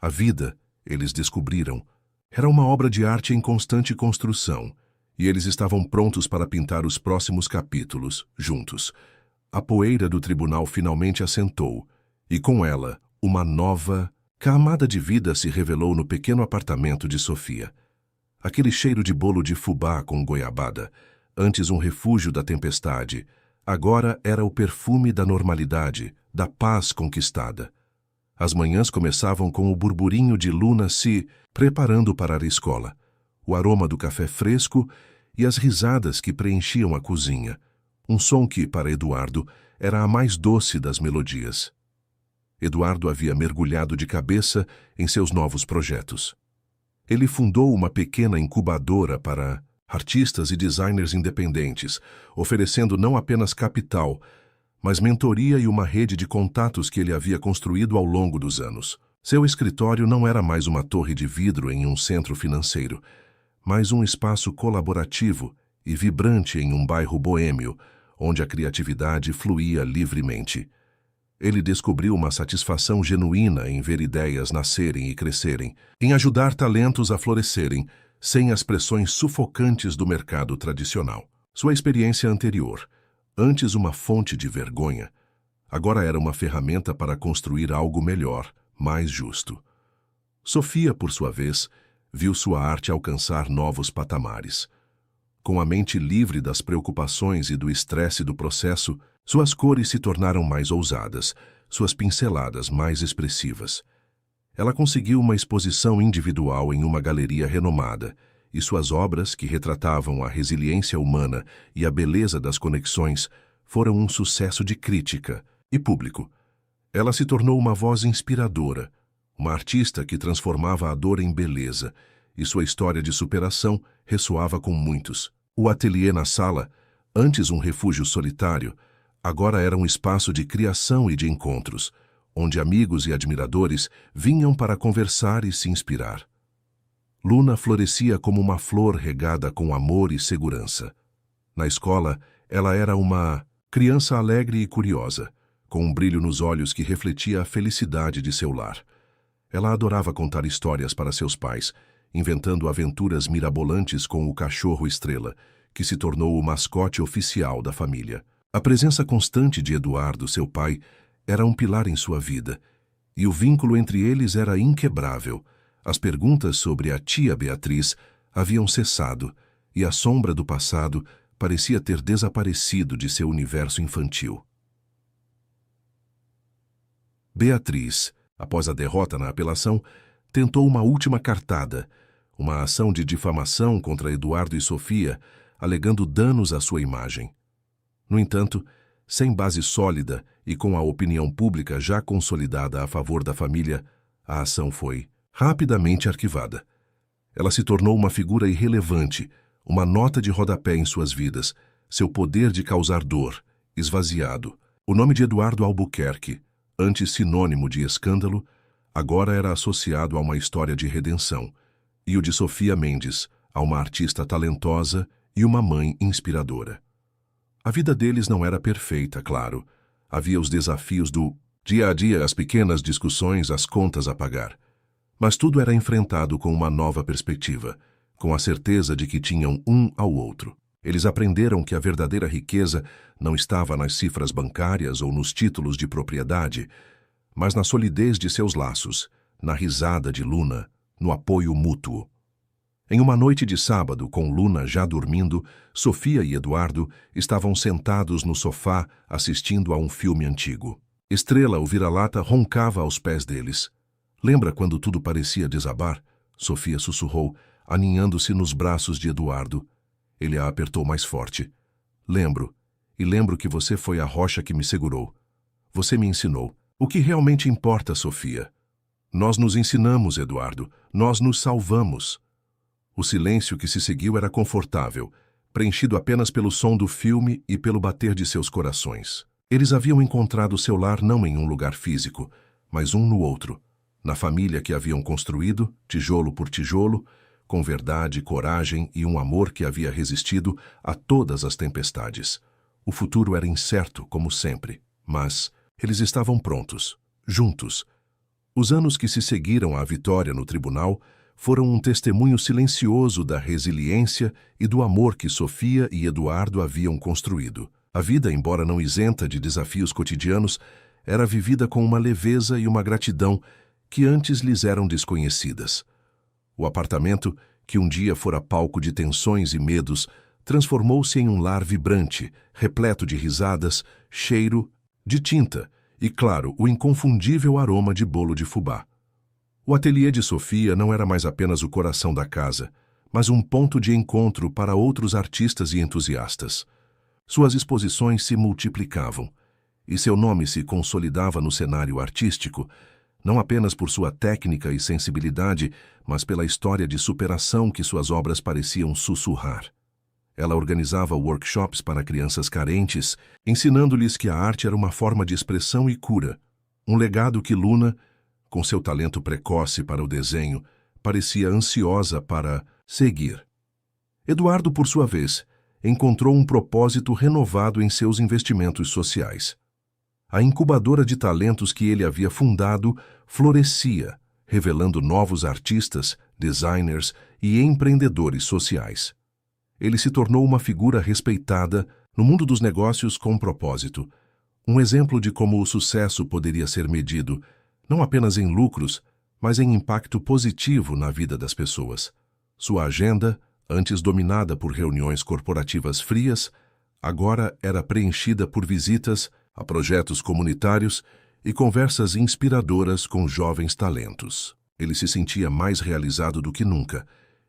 A vida, eles descobriram, era uma obra de arte em constante construção, e eles estavam prontos para pintar os próximos capítulos, juntos. A poeira do tribunal finalmente assentou, e com ela, uma nova camada de vida se revelou no pequeno apartamento de Sofia. Aquele cheiro de bolo de fubá com goiabada, antes um refúgio da tempestade, agora era o perfume da normalidade, da paz conquistada. As manhãs começavam com o burburinho de Luna se preparando para a escola, o aroma do café fresco e as risadas que preenchiam a cozinha, um som que, para Eduardo, era a mais doce das melodias. Eduardo havia mergulhado de cabeça em seus novos projetos. Ele fundou uma pequena incubadora para artistas e designers independentes, oferecendo não apenas capital, mas mentoria e uma rede de contatos que ele havia construído ao longo dos anos. Seu escritório não era mais uma torre de vidro em um centro financeiro, mas um espaço colaborativo e vibrante em um bairro boêmio, onde a criatividade fluía livremente. Ele descobriu uma satisfação genuína em ver ideias nascerem e crescerem, em ajudar talentos a florescerem, sem as pressões sufocantes do mercado tradicional. Sua experiência anterior, antes uma fonte de vergonha, agora era uma ferramenta para construir algo melhor, mais justo. Sofia, por sua vez, viu sua arte alcançar novos patamares. Com a mente livre das preocupações e do estresse do processo, suas cores se tornaram mais ousadas, suas pinceladas mais expressivas. Ela conseguiu uma exposição individual em uma galeria renomada, e suas obras, que retratavam a resiliência humana e a beleza das conexões, foram um sucesso de crítica e público. Ela se tornou uma voz inspiradora, uma artista que transformava a dor em beleza, e sua história de superação ressoava com muitos. O ateliê na sala, antes um refúgio solitário, agora era um espaço de criação e de encontros, onde amigos e admiradores vinham para conversar e se inspirar. Luna florescia como uma flor regada com amor e segurança. Na escola, ela era uma criança alegre e curiosa, com um brilho nos olhos que refletia a felicidade de seu lar. Ela adorava contar histórias para seus pais, inventando aventuras mirabolantes com o cachorro Estrela, que se tornou o mascote oficial da família. A presença constante de Eduardo, seu pai, era um pilar em sua vida, e o vínculo entre eles era inquebrável. As perguntas sobre a tia Beatriz haviam cessado, e a sombra do passado parecia ter desaparecido de seu universo infantil. Beatriz, após a derrota na apelação, tentou uma última cartada, uma ação de difamação contra Eduardo e Sofia, alegando danos à sua imagem. No entanto, sem base sólida e com a opinião pública já consolidada a favor da família, a ação foi rapidamente arquivada. Ela se tornou uma figura irrelevante, uma nota de rodapé em suas vidas, seu poder de causar dor, esvaziado. O nome de Eduardo Albuquerque, antes sinônimo de escândalo, agora era associado a uma história de redenção, e o de Sofia Mendes, a uma artista talentosa e uma mãe inspiradora. A vida deles não era perfeita, claro. Havia os desafios do dia a dia, as pequenas discussões, as contas a pagar. Mas tudo era enfrentado com uma nova perspectiva, com a certeza de que tinham um ao outro. Eles aprenderam que a verdadeira riqueza não estava nas cifras bancárias ou nos títulos de propriedade, mas na solidez de seus laços, na risada de Luna, no apoio mútuo. Em uma noite de sábado, com Luna já dormindo, Sofia e Eduardo estavam sentados no sofá assistindo a um filme antigo. Estrela, o vira-lata, roncava aos pés deles. Lembra quando tudo parecia desabar? Sofia sussurrou, aninhando-se nos braços de Eduardo. Ele a apertou mais forte. Lembro, e lembro que você foi a rocha que me segurou. Você me ensinou. O que realmente importa, Sofia? Nós nos ensinamos, Eduardo. Nós nos salvamos. O silêncio que se seguiu era confortável, preenchido apenas pelo som do filme e pelo bater de seus corações. Eles haviam encontrado seu lar não em um lugar físico, mas um no outro, na família que haviam construído, tijolo por tijolo, com verdade, coragem e um amor que havia resistido a todas as tempestades. O futuro era incerto, como sempre, mas eles estavam prontos, juntos. Os anos que se seguiram à vitória no tribunal foram um testemunho silencioso da resiliência e do amor que Sofia e Eduardo haviam construído. A vida, embora não isenta de desafios cotidianos, era vivida com uma leveza e uma gratidão que antes lhes eram desconhecidas. O apartamento, que um dia fora palco de tensões e medos, transformou-se em um lar vibrante, repleto de risadas, cheiro, de tinta e, claro, o inconfundível aroma de bolo de fubá. O ateliê de Sofia não era mais apenas o coração da casa, mas um ponto de encontro para outros artistas e entusiastas. Suas exposições se multiplicavam, e seu nome se consolidava no cenário artístico, não apenas por sua técnica e sensibilidade, mas pela história de superação que suas obras pareciam sussurrar. Ela organizava workshops para crianças carentes, ensinando-lhes que a arte era uma forma de expressão e cura, um legado que Luna, com seu talento precoce para o desenho, parecia ansiosa para seguir. Eduardo, por sua vez, encontrou um propósito renovado em seus investimentos sociais. A incubadora de talentos que ele havia fundado florescia, revelando novos artistas, designers e empreendedores sociais. Ele se tornou uma figura respeitada no mundo dos negócios com propósito, um exemplo de como o sucesso poderia ser medido, não apenas em lucros, mas em impacto positivo na vida das pessoas. Sua agenda, antes dominada por reuniões corporativas frias, agora era preenchida por visitas a projetos comunitários e conversas inspiradoras com jovens talentos. Ele se sentia mais realizado do que nunca,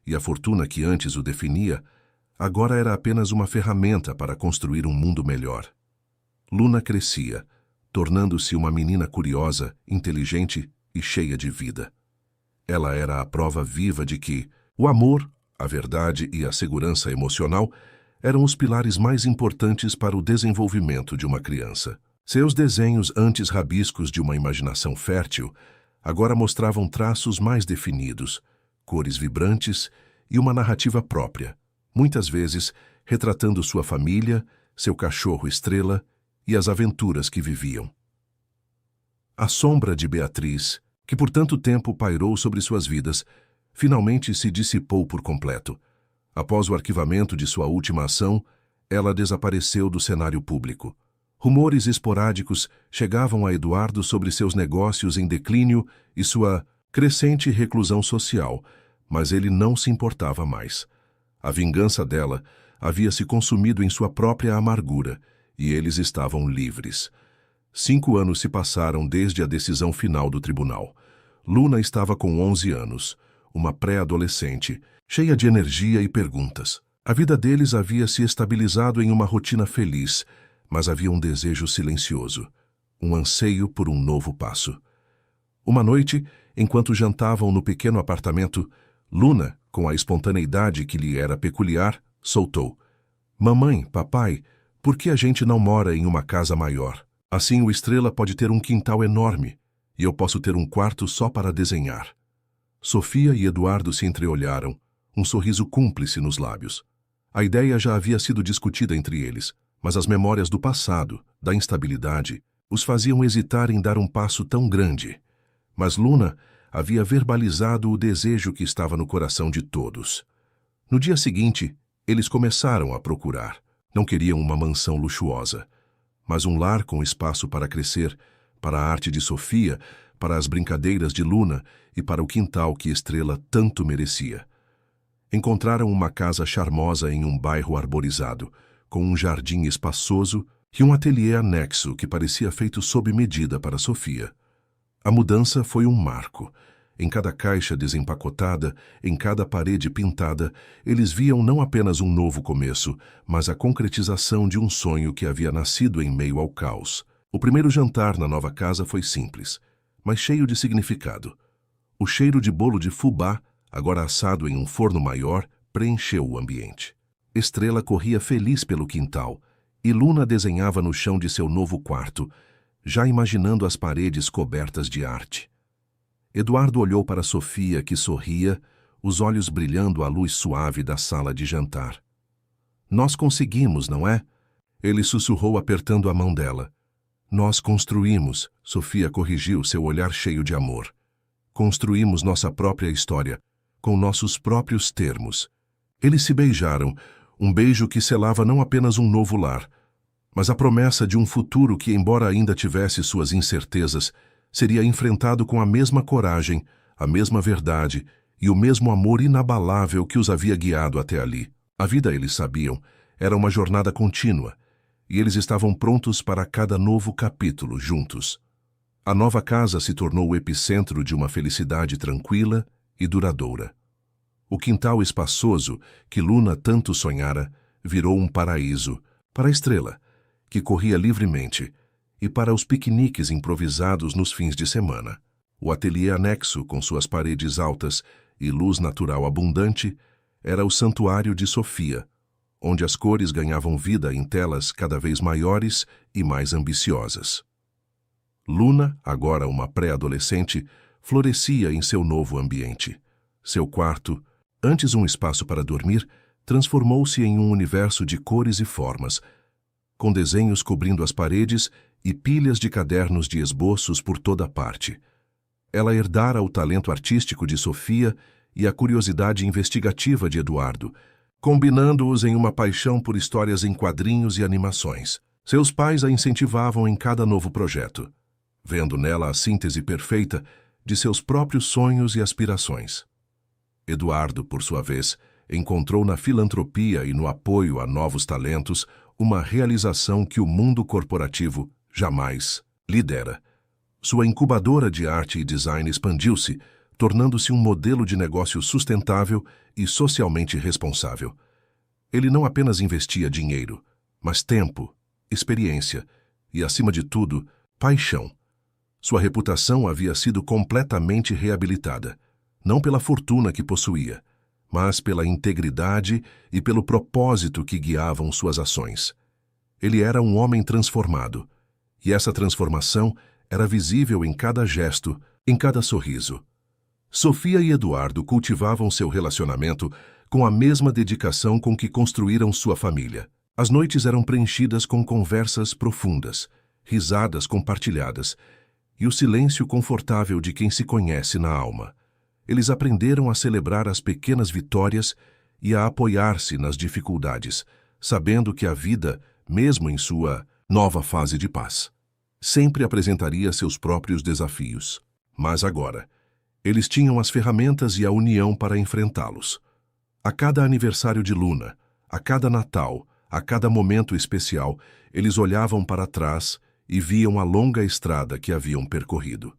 e a fortuna que antes o definia agora era apenas uma ferramenta para construir um mundo melhor. Luna crescia, tornando-se uma menina curiosa, inteligente e cheia de vida. Ela era a prova viva de que o amor, a verdade e a segurança emocional eram os pilares mais importantes para o desenvolvimento de uma criança. Seus desenhos, antes rabiscos de uma imaginação fértil, agora mostravam traços mais definidos, cores vibrantes e uma narrativa própria, muitas vezes retratando sua família, seu cachorro Estrela e as aventuras que viviam. A sombra de Beatriz, que por tanto tempo pairou sobre suas vidas, finalmente se dissipou por completo. Após o arquivamento de sua última ação, ela desapareceu do cenário público. Rumores esporádicos chegavam a Eduardo sobre seus negócios em declínio e sua crescente reclusão social, mas ele não se importava mais. A vingança dela havia se consumido em sua própria amargura, e eles estavam livres. 5 anos se passaram desde a decisão final do tribunal. Luna estava com 11 anos, uma pré-adolescente, cheia de energia e perguntas. A vida deles havia se estabilizado em uma rotina feliz, mas havia um desejo silencioso, um anseio por um novo passo. Uma noite, enquanto jantavam no pequeno apartamento, Luna, com a espontaneidade que lhe era peculiar, soltou: "Mamãe, papai, por que a gente não mora em uma casa maior? Assim o Estrela pode ter um quintal enorme, e eu posso ter um quarto só para desenhar." Sofia e Eduardo se entreolharam, um sorriso cúmplice nos lábios. A ideia já havia sido discutida entre eles, mas as memórias do passado, da instabilidade, os faziam hesitar em dar um passo tão grande. Mas Luna havia verbalizado o desejo que estava no coração de todos. No dia seguinte, eles começaram a procurar. Não queriam uma mansão luxuosa, mas um lar com espaço para crescer, para a arte de Sofia, para as brincadeiras de Luna e para o quintal que Estrela tanto merecia. Encontraram uma casa charmosa em um bairro arborizado, com um jardim espaçoso e um ateliê anexo que parecia feito sob medida para Sofia. A mudança foi um marco. Em cada caixa desempacotada, em cada parede pintada, eles viam não apenas um novo começo, mas a concretização de um sonho que havia nascido em meio ao caos. O primeiro jantar na nova casa foi simples, mas cheio de significado. O cheiro de bolo de fubá, agora assado em um forno maior, preencheu o ambiente. Estrela corria feliz pelo quintal, e Luna desenhava no chão de seu novo quarto, já imaginando as paredes cobertas de arte. Eduardo olhou para Sofia, que sorria, os olhos brilhando à luz suave da sala de jantar. "Nós conseguimos, não é?" Ele sussurrou apertando a mão dela. "Nós construímos", Sofia corrigiu, seu olhar cheio de amor. "Construímos nossa própria história, com nossos próprios termos." Eles se beijaram, um beijo que selava não apenas um novo lar, mas a promessa de um futuro que, embora ainda tivesse suas incertezas, seria enfrentado com a mesma coragem, a mesma verdade e o mesmo amor inabalável que os havia guiado até ali. A vida, eles sabiam, era uma jornada contínua, e eles estavam prontos para cada novo capítulo juntos. A nova casa se tornou o epicentro de uma felicidade tranquila e duradoura. O quintal espaçoso, que Luna tanto sonhara, virou um paraíso para a Estrela, que corria livremente, e para os piqueniques improvisados nos fins de semana. O ateliê anexo, com suas paredes altas e luz natural abundante, era o santuário de Sofia, onde as cores ganhavam vida em telas cada vez maiores e mais ambiciosas. Luna, agora uma pré-adolescente, florescia em seu novo ambiente. Seu quarto, antes um espaço para dormir, transformou-se em um universo de cores e formas, com desenhos cobrindo as paredes e pilhas de cadernos de esboços por toda parte. Ela herdara o talento artístico de Sofia e a curiosidade investigativa de Eduardo, combinando-os em uma paixão por histórias em quadrinhos e animações. Seus pais a incentivavam em cada novo projeto, vendo nela a síntese perfeita de seus próprios sonhos e aspirações. Eduardo, por sua vez, encontrou na filantropia e no apoio a novos talentos uma realização que o mundo corporativo jamais lhe dera. Sua incubadora de arte e design expandiu-se, tornando-se um modelo de negócio sustentável e socialmente responsável. Ele não apenas investia dinheiro, mas tempo, experiência e, acima de tudo, paixão. Sua reputação havia sido completamente reabilitada, não pela fortuna que possuía, mas pela integridade e pelo propósito que guiavam suas ações. Ele era um homem transformado, e essa transformação era visível em cada gesto, em cada sorriso. Sofia e Eduardo cultivavam seu relacionamento com a mesma dedicação com que construíram sua família. As noites eram preenchidas com conversas profundas, risadas compartilhadas e o silêncio confortável de quem se conhece na alma. Eles aprenderam a celebrar as pequenas vitórias e a apoiar-se nas dificuldades, sabendo que a vida, mesmo em sua nova fase de paz, sempre apresentaria seus próprios desafios. Mas agora, eles tinham as ferramentas e a união para enfrentá-los. A cada aniversário de Luna, a cada Natal, a cada momento especial, eles olhavam para trás e viam a longa estrada que haviam percorrido.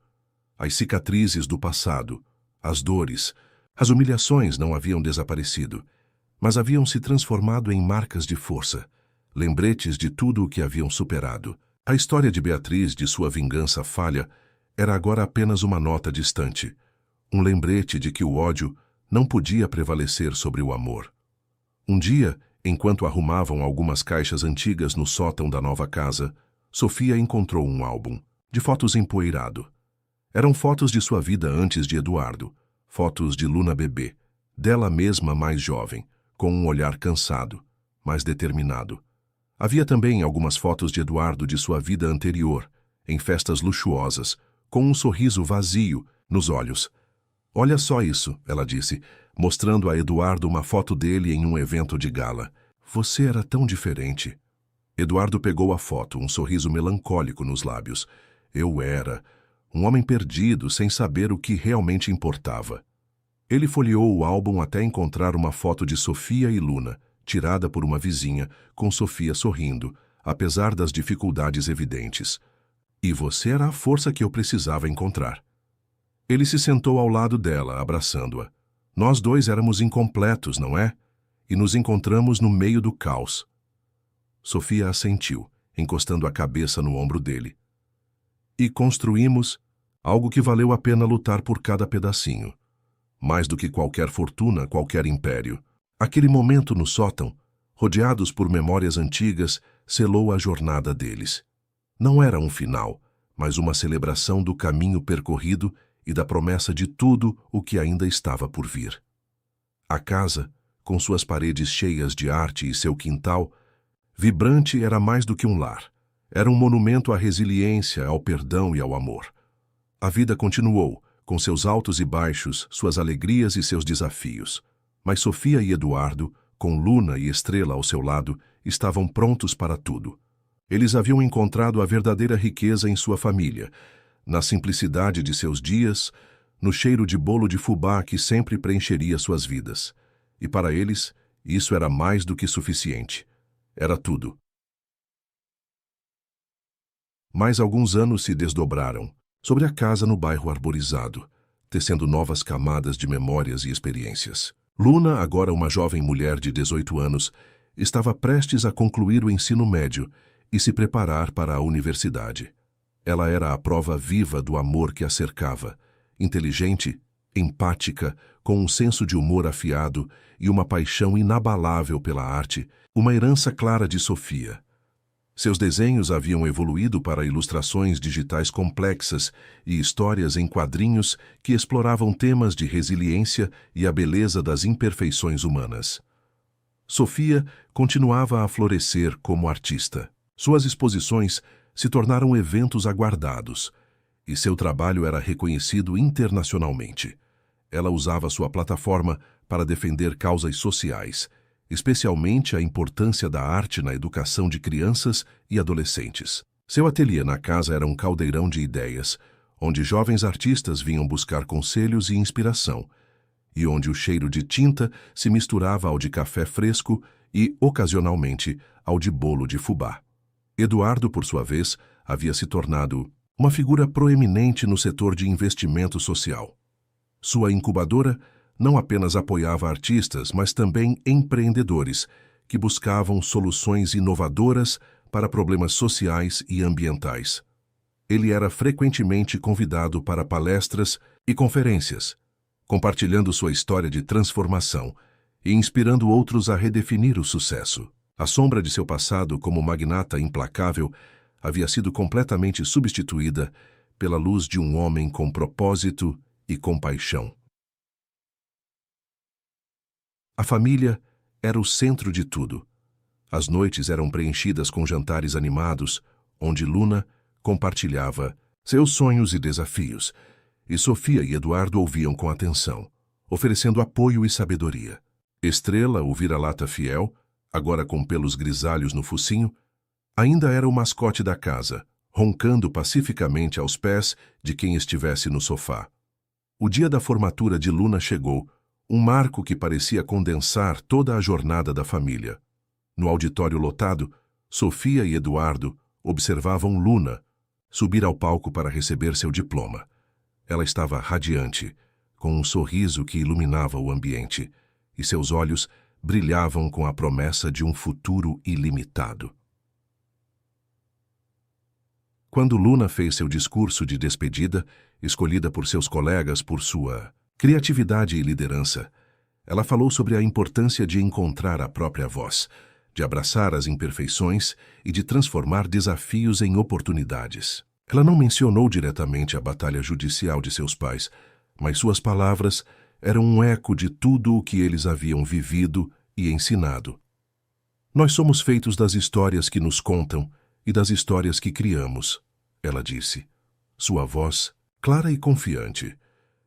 As cicatrizes do passado, as dores, as humilhações não haviam desaparecido, mas haviam se transformado em marcas de força, lembretes de tudo o que haviam superado. A história de Beatriz, de sua vingança falha, era agora apenas uma nota distante, um lembrete de que o ódio não podia prevalecer sobre o amor. Um dia, enquanto arrumavam algumas caixas antigas no sótão da nova casa, Sofia encontrou um álbum, de fotos empoeirado. Eram fotos de sua vida antes de Eduardo, fotos de Luna bebê, dela mesma mais jovem, com um olhar cansado, mas determinado. Havia também algumas fotos de Eduardo de sua vida anterior, em festas luxuosas, com um sorriso vazio nos olhos. "Olha só isso", ela disse, mostrando a Eduardo uma foto dele em um evento de gala. "Você era tão diferente." Eduardo pegou a foto, um sorriso melancólico nos lábios. "Eu era Um homem perdido, sem saber o que realmente importava. Ele folheou o álbum até encontrar uma foto de Sofia e Luna, tirada por uma vizinha, com Sofia sorrindo, apesar das dificuldades evidentes. E você era a força que eu precisava encontrar. Ele se sentou ao lado dela, abraçando-a. Nós dois éramos incompletos, não é? E nos encontramos no meio do caos. Sofia assentiu, encostando a cabeça no ombro dele. E construímos algo que valeu a pena lutar por cada pedacinho. Mais do que qualquer fortuna, qualquer império. Aquele momento no sótão, rodeados por memórias antigas, selou a jornada deles. Não era um final, mas uma celebração do caminho percorrido e da promessa de tudo o que ainda estava por vir. A casa, com suas paredes cheias de arte e seu quintal, vibrante, era mais do que um lar. Era um monumento à resiliência, ao perdão e ao amor. A vida continuou, com seus altos e baixos, suas alegrias e seus desafios. Mas Sofia e Eduardo, com Luna e Estrela ao seu lado, estavam prontos para tudo. Eles haviam encontrado a verdadeira riqueza em sua família, na simplicidade de seus dias, no cheiro de bolo de fubá que sempre preencheria suas vidas. E para eles, isso era mais do que suficiente. Era tudo. Mais alguns anos se desdobraram sobre a casa no bairro arborizado, tecendo novas camadas de memórias e experiências. Luna, agora uma jovem mulher de 18 anos, estava prestes a concluir o ensino médio e se preparar para a universidade. Ela era a prova viva do amor que a cercava, inteligente, empática, com um senso de humor afiado e uma paixão inabalável pela arte, uma herança clara de Sofia. Seus desenhos haviam evoluído para ilustrações digitais complexas e histórias em quadrinhos que exploravam temas de resiliência e a beleza das imperfeições humanas. Sofia continuava a florescer como artista. Suas exposições se tornaram eventos aguardados, e seu trabalho era reconhecido internacionalmente. Ela usava sua plataforma para defender causas sociais, especialmente a importância da arte na educação de crianças e adolescentes. Seu ateliê na casa era um caldeirão de ideias, onde jovens artistas vinham buscar conselhos e inspiração, e onde o cheiro de tinta se misturava ao de café fresco e, ocasionalmente, ao de bolo de fubá. Eduardo, por sua vez, havia se tornado uma figura proeminente no setor de investimento social. Sua incubadora não apenas apoiava artistas, mas também empreendedores que buscavam soluções inovadoras para problemas sociais e ambientais. Ele era frequentemente convidado para palestras e conferências, compartilhando sua história de transformação e inspirando outros a redefinir o sucesso. A sombra de seu passado como magnata implacável havia sido completamente substituída pela luz de um homem com propósito e compaixão. A família era o centro de tudo. As noites eram preenchidas com jantares animados, onde Luna compartilhava seus sonhos e desafios, e Sofia e Eduardo ouviam com atenção, oferecendo apoio e sabedoria. Estrela, o vira-lata fiel, agora com pelos grisalhos no focinho, ainda era o mascote da casa, roncando pacificamente aos pés de quem estivesse no sofá. O dia da formatura de Luna chegou, um marco que parecia condensar toda a jornada da família. No auditório lotado, Sofia e Eduardo observavam Luna subir ao palco para receber seu diploma. Ela estava radiante, com um sorriso que iluminava o ambiente, e seus olhos brilhavam com a promessa de um futuro ilimitado. Quando Luna fez seu discurso de despedida, escolhida por seus colegas por sua criatividade e liderança, ela falou sobre a importância de encontrar a própria voz, de abraçar as imperfeições e de transformar desafios em oportunidades. Ela não mencionou diretamente a batalha judicial de seus pais, mas suas palavras eram um eco de tudo o que eles haviam vivido e ensinado. Nós somos feitos das histórias que nos contam e das histórias que criamos, ela disse. Sua voz, clara e confiante.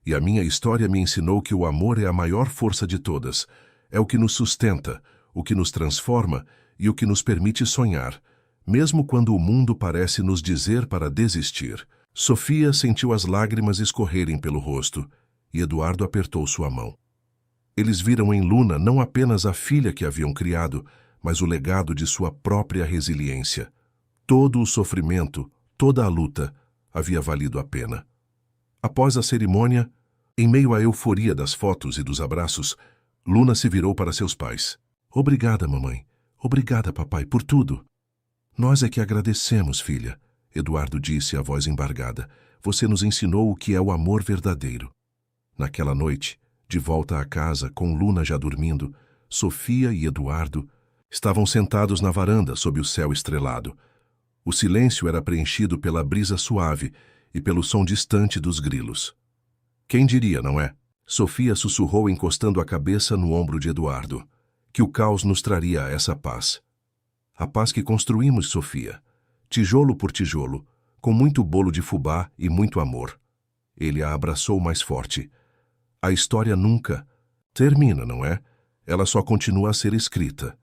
E a minha história me ensinou que o amor é a maior força de todas. É o que nos sustenta, o que nos transforma e o que nos permite sonhar, mesmo quando o mundo parece nos dizer para desistir. Sofia sentiu as lágrimas escorrerem pelo rosto e Eduardo apertou sua mão. Eles viram em Luna não apenas a filha que haviam criado, mas o legado de sua própria resiliência. Todo o sofrimento, toda a luta, havia valido a pena. Após a cerimônia, em meio à euforia das fotos e dos abraços, Luna se virou para seus pais. Obrigada, mamãe. Obrigada, papai, por tudo. Nós é que agradecemos, filha, Eduardo disse, a voz embargada. Você nos ensinou o que é o amor verdadeiro. Naquela noite, de volta à casa, com Luna já dormindo, Sofia e Eduardo estavam sentados na varanda sob o céu estrelado. O silêncio era preenchido pela brisa suave e pelo som distante dos grilos. Quem diria, não é? Sofia sussurrou encostando a cabeça no ombro de Eduardo, que o caos nos traria essa paz. A paz que construímos, Sofia, tijolo por tijolo, com muito bolo de fubá e muito amor. Ele a abraçou mais forte. A história nunca termina, não é? Ela só continua a ser escrita.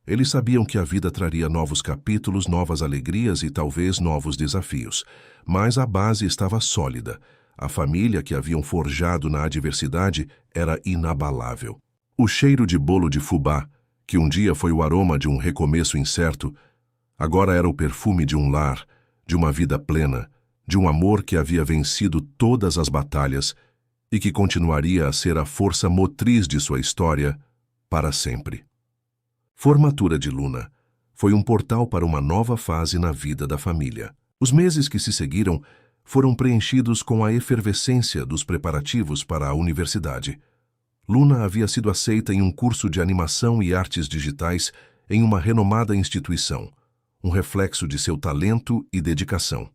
Eles sabiam que a vida traria novos capítulos, novas alegrias e talvez novos desafios. Mas a base estava sólida. A família que haviam forjado na adversidade era inabalável. O cheiro de bolo de fubá, que um dia foi o aroma de um recomeço incerto, agora era o perfume de um lar, de uma vida plena, de um amor que havia vencido todas as batalhas e que continuaria a ser a força motriz de sua história para sempre. Formatura de Luna foi um portal para uma nova fase na vida da família. Os meses que se seguiram foram preenchidos com a efervescência dos preparativos para a universidade. Luna havia sido aceita em um curso de animação e artes digitais em uma renomada instituição, um reflexo de seu talento e dedicação.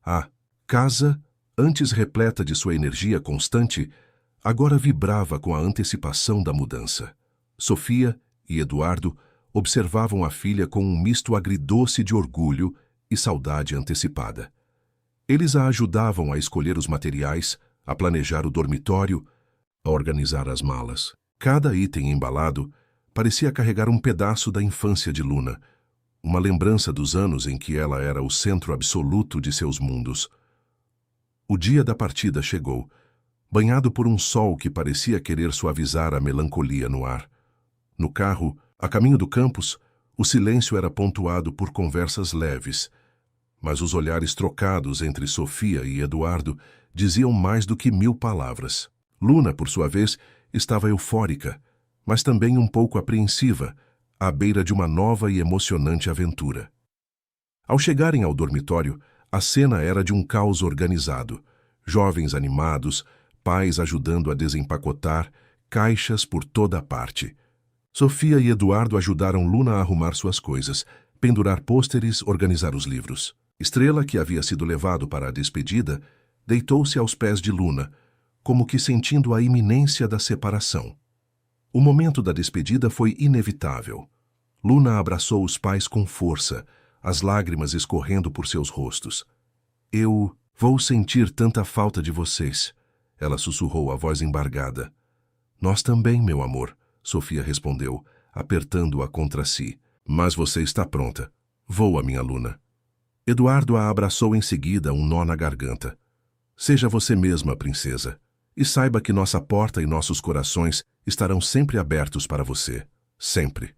A casa, antes repleta de sua energia constante, agora vibrava com a antecipação da mudança. Sofia e Eduardo observavam a filha com um misto agridoce de orgulho e saudade antecipada. Eles a ajudavam a escolher os materiais, a planejar o dormitório, a organizar as malas. Cada item embalado parecia carregar um pedaço da infância de Luna, uma lembrança dos anos em que ela era o centro absoluto de seus mundos. O dia da partida chegou, banhado por um sol que parecia querer suavizar a melancolia no ar. No carro, a caminho do campus, o silêncio era pontuado por conversas leves, mas os olhares trocados entre Sofia e Eduardo diziam mais do que 1000 palavras. Luna, por sua vez, estava eufórica, mas também um pouco apreensiva, à beira de uma nova e emocionante aventura. Ao chegarem ao dormitório, a cena era de um caos organizado. Jovens animados, pais ajudando a desempacotar, caixas por toda a parte. Sofia e Eduardo ajudaram Luna a arrumar suas coisas, pendurar pôsteres, organizar os livros. Estrela, que havia sido levado para a despedida, deitou-se aos pés de Luna, como que sentindo a iminência da separação. O momento da despedida foi inevitável. Luna abraçou os pais com força, as lágrimas escorrendo por seus rostos. Eu vou sentir tanta falta de vocês, ela sussurrou, a voz embargada. Nós também, meu amor, Sofia respondeu, apertando-a contra si. Mas você está pronta. Voa, minha Luna. Eduardo a abraçou em seguida, um nó na garganta. Seja você mesma, princesa. E saiba que nossa porta e nossos corações estarão sempre abertos para você. Sempre.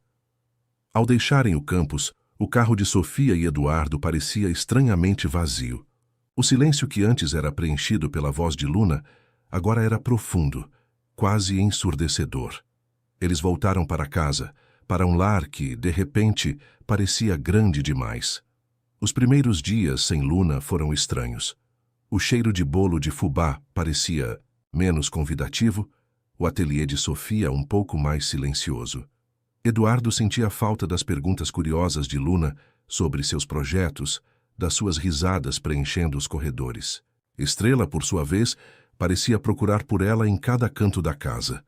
Ao deixarem o campus, o carro de Sofia e Eduardo parecia estranhamente vazio. O silêncio que antes era preenchido pela voz de Luna, agora era profundo, quase ensurdecedor. Eles voltaram para casa, para um lar que, de repente, parecia grande demais. Os primeiros dias sem Luna foram estranhos. O cheiro de bolo de fubá parecia menos convidativo, o ateliê de Sofia um pouco mais silencioso. Eduardo sentia falta das perguntas curiosas de Luna sobre seus projetos, das suas risadas preenchendo os corredores. Estrela, por sua vez, parecia procurar por ela em cada canto da casa.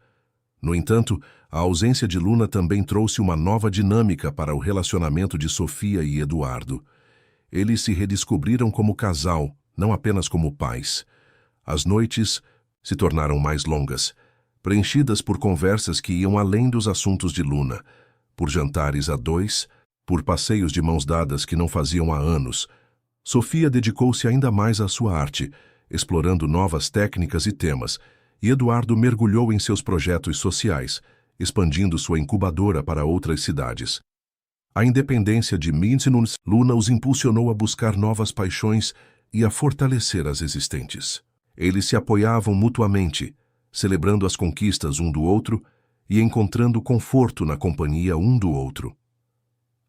No entanto, a ausência de Luna também trouxe uma nova dinâmica para o relacionamento de Sofia e Eduardo. Eles se redescobriram como casal, não apenas como pais. As noites se tornaram mais longas, preenchidas por conversas que iam além dos assuntos de Luna, por jantares a dois, por passeios de mãos dadas que não faziam há anos, Sofia dedicou-se ainda mais à sua arte, explorando novas técnicas e temas, e Eduardo mergulhou em seus projetos sociais, expandindo sua incubadora para outras cidades. A independência de Mindnuns Luna os impulsionou a buscar novas paixões e a fortalecer as existentes. Eles se apoiavam mutuamente, celebrando as conquistas um do outro e encontrando conforto na companhia um do outro.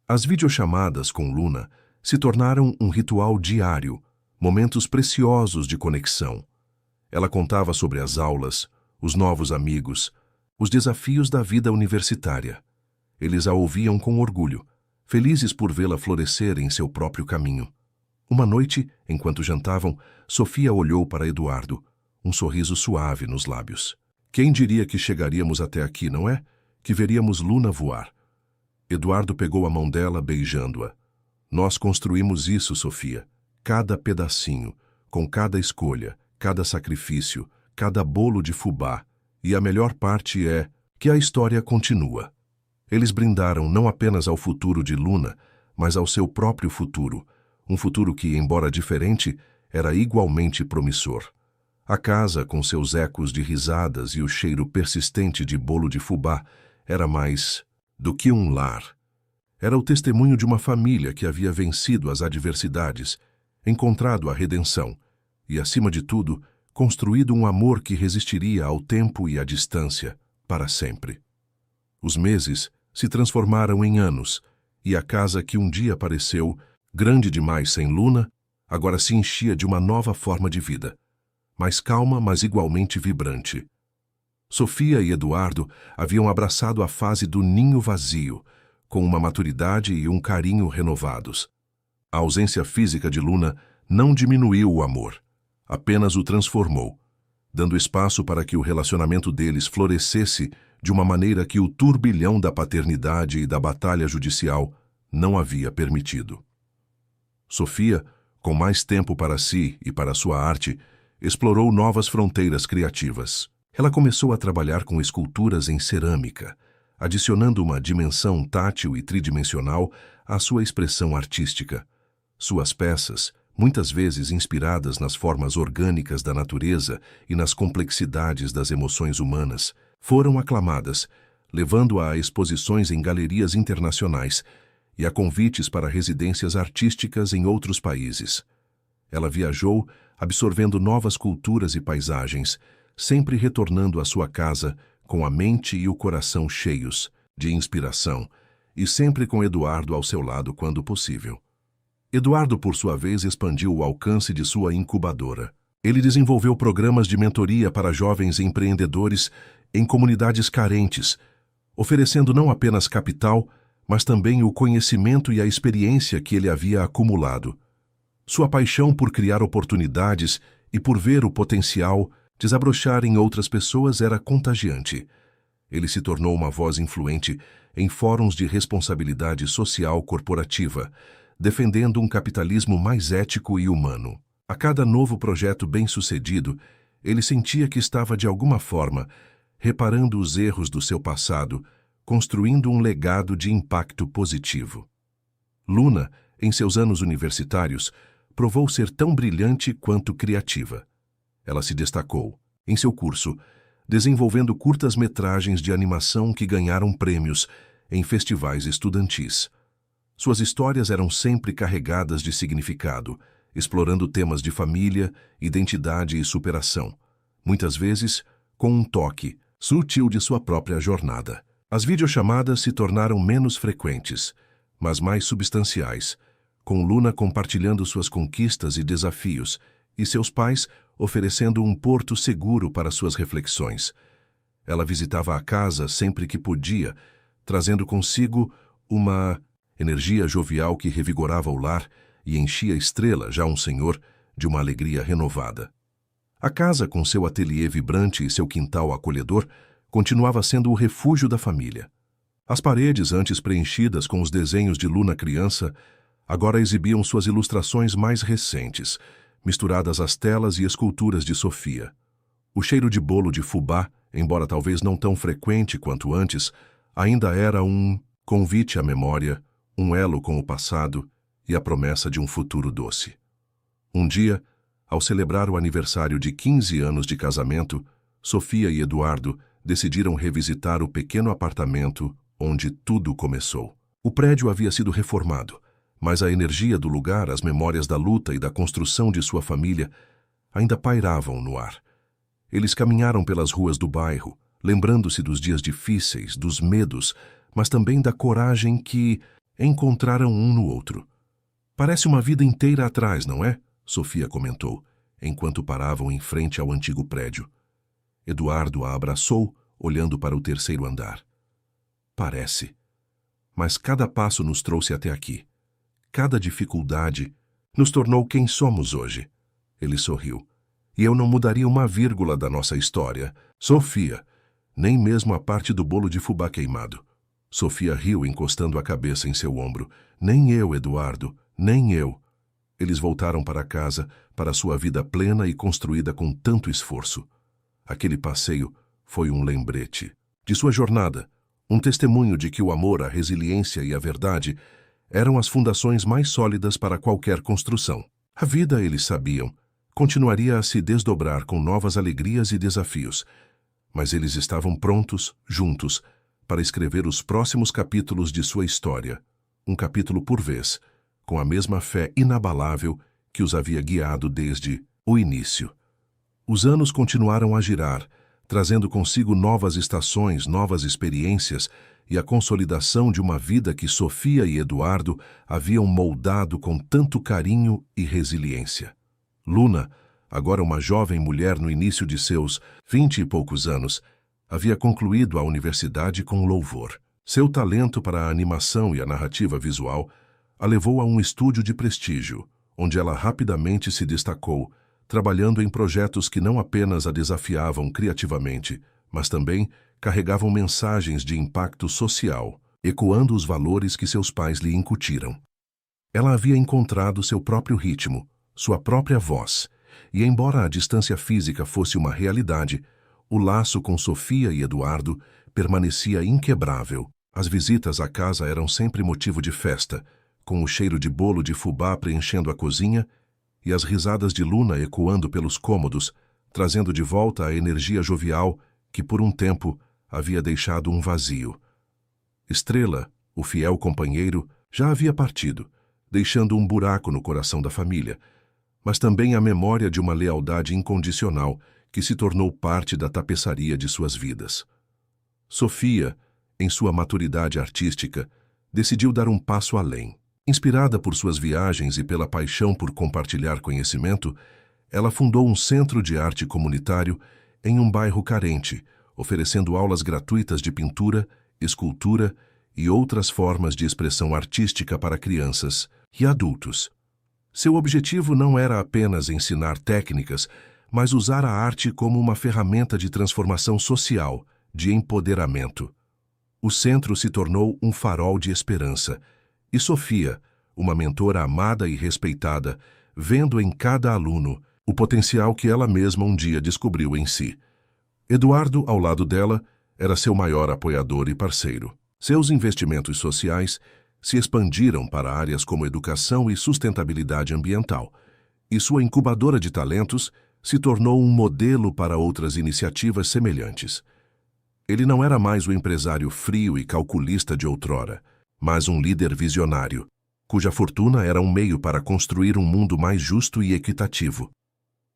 As videochamadas com Luna se tornaram um ritual diário, momentos preciosos de conexão. Ela contava sobre as aulas, os novos amigos, os desafios da vida universitária. Eles a ouviam com orgulho, felizes por vê-la florescer em seu próprio caminho. Uma noite, enquanto jantavam, Sofia olhou para Eduardo, um sorriso suave nos lábios. Quem diria que chegaríamos até aqui, não é? Que veríamos Luna voar. Eduardo pegou a mão dela, beijando-a. Nós construímos isso, Sofia. Cada pedacinho, com cada escolha, cada sacrifício, cada bolo de fubá. E a melhor parte é que a história continua. Eles brindaram não apenas ao futuro de Luna, mas ao seu próprio futuro. Um futuro que, embora diferente, era igualmente promissor. A casa, com seus ecos de risadas e o cheiro persistente de bolo de fubá, era mais do que um lar. Era o testemunho de uma família que havia vencido as adversidades, encontrado a redenção e, acima de tudo, construído um amor que resistiria ao tempo e à distância, para sempre. Os meses se transformaram em anos, e a casa que um dia pareceu grande demais sem Luna, agora se enchia de uma nova forma de vida, mais calma, mas igualmente vibrante. Sofia e Eduardo haviam abraçado a fase do ninho vazio, com uma maturidade e um carinho renovados. A ausência física de Luna não diminuiu o amor, apenas o transformou, dando espaço para que o relacionamento deles florescesse de uma maneira que o turbilhão da paternidade e da batalha judicial não havia permitido. Sofia, com mais tempo para si e para sua arte, explorou novas fronteiras criativas. Ela começou a trabalhar com esculturas em cerâmica, adicionando uma dimensão tátil e tridimensional à sua expressão artística. Suas peças, muitas vezes inspiradas nas formas orgânicas da natureza e nas complexidades das emoções humanas, foram aclamadas, levando-a a exposições em galerias internacionais e a convites para residências artísticas em outros países. Ela viajou, absorvendo novas culturas e paisagens, sempre retornando à sua casa com a mente e o coração cheios de inspiração e sempre com Eduardo ao seu lado quando possível. Eduardo, por sua vez, expandiu o alcance de sua incubadora. Ele desenvolveu programas de mentoria para jovens empreendedores em comunidades carentes, oferecendo não apenas capital, mas também o conhecimento e a experiência que ele havia acumulado. Sua paixão por criar oportunidades e por ver o potencial desabrochar em outras pessoas era contagiante. Ele se tornou uma voz influente em fóruns de responsabilidade social corporativa, defendendo um capitalismo mais ético e humano. A cada novo projeto bem-sucedido, ele sentia que estava, de alguma forma, reparando os erros do seu passado, construindo um legado de impacto positivo. Luna, em seus anos universitários, provou ser tão brilhante quanto criativa. Ela se destacou, em seu curso, desenvolvendo curtas-metragens de animação que ganharam prêmios em festivais estudantis. Suas histórias eram sempre carregadas de significado, explorando temas de família, identidade e superação, muitas vezes com um toque sutil de sua própria jornada. As videochamadas se tornaram menos frequentes, mas mais substanciais, com Luna compartilhando suas conquistas e desafios, e seus pais oferecendo um porto seguro para suas reflexões. Ela visitava a casa sempre que podia, trazendo consigo uma energia jovial que revigorava o lar e enchia Estrela, já um senhor, de uma alegria renovada. A casa, com seu ateliê vibrante e seu quintal acolhedor, continuava sendo o refúgio da família. As paredes, antes preenchidas com os desenhos de Luna criança, agora exibiam suas ilustrações mais recentes, misturadas às telas e esculturas de Sofia. O cheiro de bolo de fubá, embora talvez não tão frequente quanto antes, ainda era um convite à memória, um elo com o passado e a promessa de um futuro doce. Um dia, ao celebrar o aniversário de 15 anos de casamento, Sofia e Eduardo decidiram revisitar o pequeno apartamento onde tudo começou. O prédio havia sido reformado, mas a energia do lugar, as memórias da luta e da construção de sua família ainda pairavam no ar. Eles caminharam pelas ruas do bairro, lembrando-se dos dias difíceis, dos medos, mas também da coragem que encontraram um no outro. Parece uma vida inteira atrás, não é? Sofia comentou, enquanto paravam em frente ao antigo prédio. Eduardo a abraçou, olhando para o terceiro andar. Parece. Mas cada passo nos trouxe até aqui. Cada dificuldade nos tornou quem somos hoje. Ele sorriu. E eu não mudaria uma vírgula da nossa história. Sofia, nem mesmo a parte do bolo de fubá queimado. Sofia riu, encostando a cabeça em seu ombro. Nem eu, Eduardo, nem eu. Eles voltaram para casa, para sua vida plena e construída com tanto esforço. Aquele passeio foi um lembrete de sua jornada, um testemunho de que o amor, a resiliência e a verdade eram as fundações mais sólidas para qualquer construção. A vida, eles sabiam, continuaria a se desdobrar com novas alegrias e desafios, mas eles estavam prontos, juntos, para escrever os próximos capítulos de sua história, um capítulo por vez, com a mesma fé inabalável que os havia guiado desde o início. Os anos continuaram a girar, trazendo consigo novas estações, novas experiências e a consolidação de uma vida que Sofia e Eduardo haviam moldado com tanto carinho e resiliência. Luna, agora uma jovem mulher no início de seus 20 e poucos anos, havia concluído a universidade com louvor. Seu talento para a animação e a narrativa visual a levou a um estúdio de prestígio, onde ela rapidamente se destacou, trabalhando em projetos que não apenas a desafiavam criativamente, mas também carregavam mensagens de impacto social, ecoando os valores que seus pais lhe incutiram. Ela havia encontrado seu próprio ritmo, sua própria voz, e embora a distância física fosse uma realidade, o laço com Sofia e Eduardo permanecia inquebrável. As visitas à casa eram sempre motivo de festa, com o cheiro de bolo de fubá preenchendo a cozinha e as risadas de Luna ecoando pelos cômodos, trazendo de volta a energia jovial que por um tempo havia deixado um vazio. Estrela, o fiel companheiro, já havia partido, deixando um buraco no coração da família, mas também a memória de uma lealdade incondicional que se tornou parte da tapeçaria de suas vidas. Sofia, em sua maturidade artística, decidiu dar um passo além. Inspirada por suas viagens e pela paixão por compartilhar conhecimento, ela fundou um centro de arte comunitário em um bairro carente, oferecendo aulas gratuitas de pintura, escultura e outras formas de expressão artística para crianças e adultos. Seu objetivo não era apenas ensinar técnicas, mas usar a arte como uma ferramenta de transformação social, de empoderamento. O centro se tornou um farol de esperança, e Sofia, uma mentora amada e respeitada, vendo em cada aluno o potencial que ela mesma um dia descobriu em si. Eduardo, ao lado dela, era seu maior apoiador e parceiro. Seus investimentos sociais se expandiram para áreas como educação e sustentabilidade ambiental, e sua incubadora de talentos se tornou um modelo para outras iniciativas semelhantes. Ele não era mais o empresário frio e calculista de outrora, mas um líder visionário, cuja fortuna era um meio para construir um mundo mais justo e equitativo.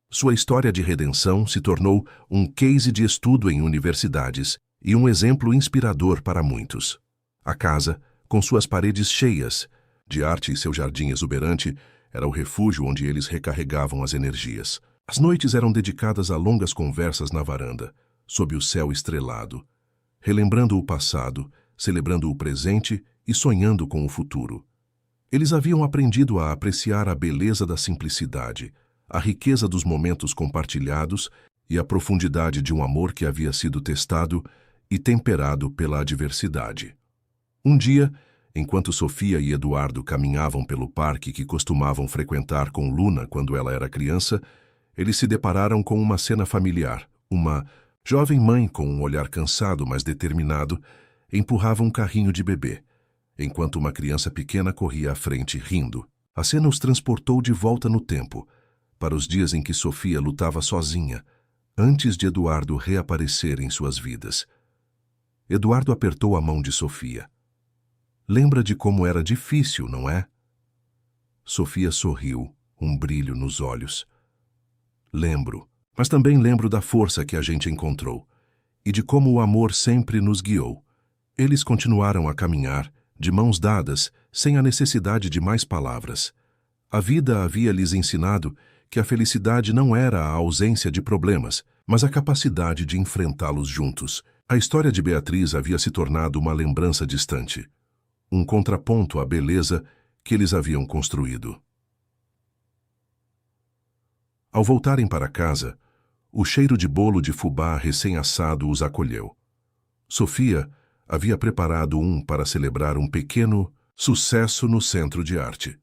Sua história de redenção se tornou um case de estudo em universidades e um exemplo inspirador para muitos. A casa, com suas paredes cheias de arte e seu jardim exuberante, era o refúgio onde eles recarregavam as energias. As noites eram dedicadas a longas conversas na varanda, sob o céu estrelado, relembrando o passado, celebrando o presente e sonhando com o futuro. Eles haviam aprendido a apreciar a beleza da simplicidade, a riqueza dos momentos compartilhados e a profundidade de um amor que havia sido testado e temperado pela adversidade. Um dia, enquanto Sofia e Eduardo caminhavam pelo parque que costumavam frequentar com Luna quando ela era criança, eles se depararam com uma cena familiar. Uma jovem mãe, com um olhar cansado mas determinado, empurrava um carrinho de bebê, enquanto uma criança pequena corria à frente rindo. A cena os transportou de volta no tempo, para os dias em que Sofia lutava sozinha, antes de Eduardo reaparecer em suas vidas. Eduardo apertou a mão de Sofia. Lembra de como era difícil, não é? Sofia sorriu, um brilho nos olhos. Lembro, mas também lembro da força que a gente encontrou e de como o amor sempre nos guiou. Eles continuaram a caminhar, de mãos dadas, sem a necessidade de mais palavras. A vida havia lhes ensinado que a felicidade não era a ausência de problemas, mas a capacidade de enfrentá-los juntos. A história de Beatriz havia se tornado uma lembrança distante, um contraponto à beleza que eles haviam construído. Ao voltarem para casa, o cheiro de bolo de fubá recém-assado os acolheu. Sofia havia preparado um para celebrar um pequeno sucesso no centro de arte.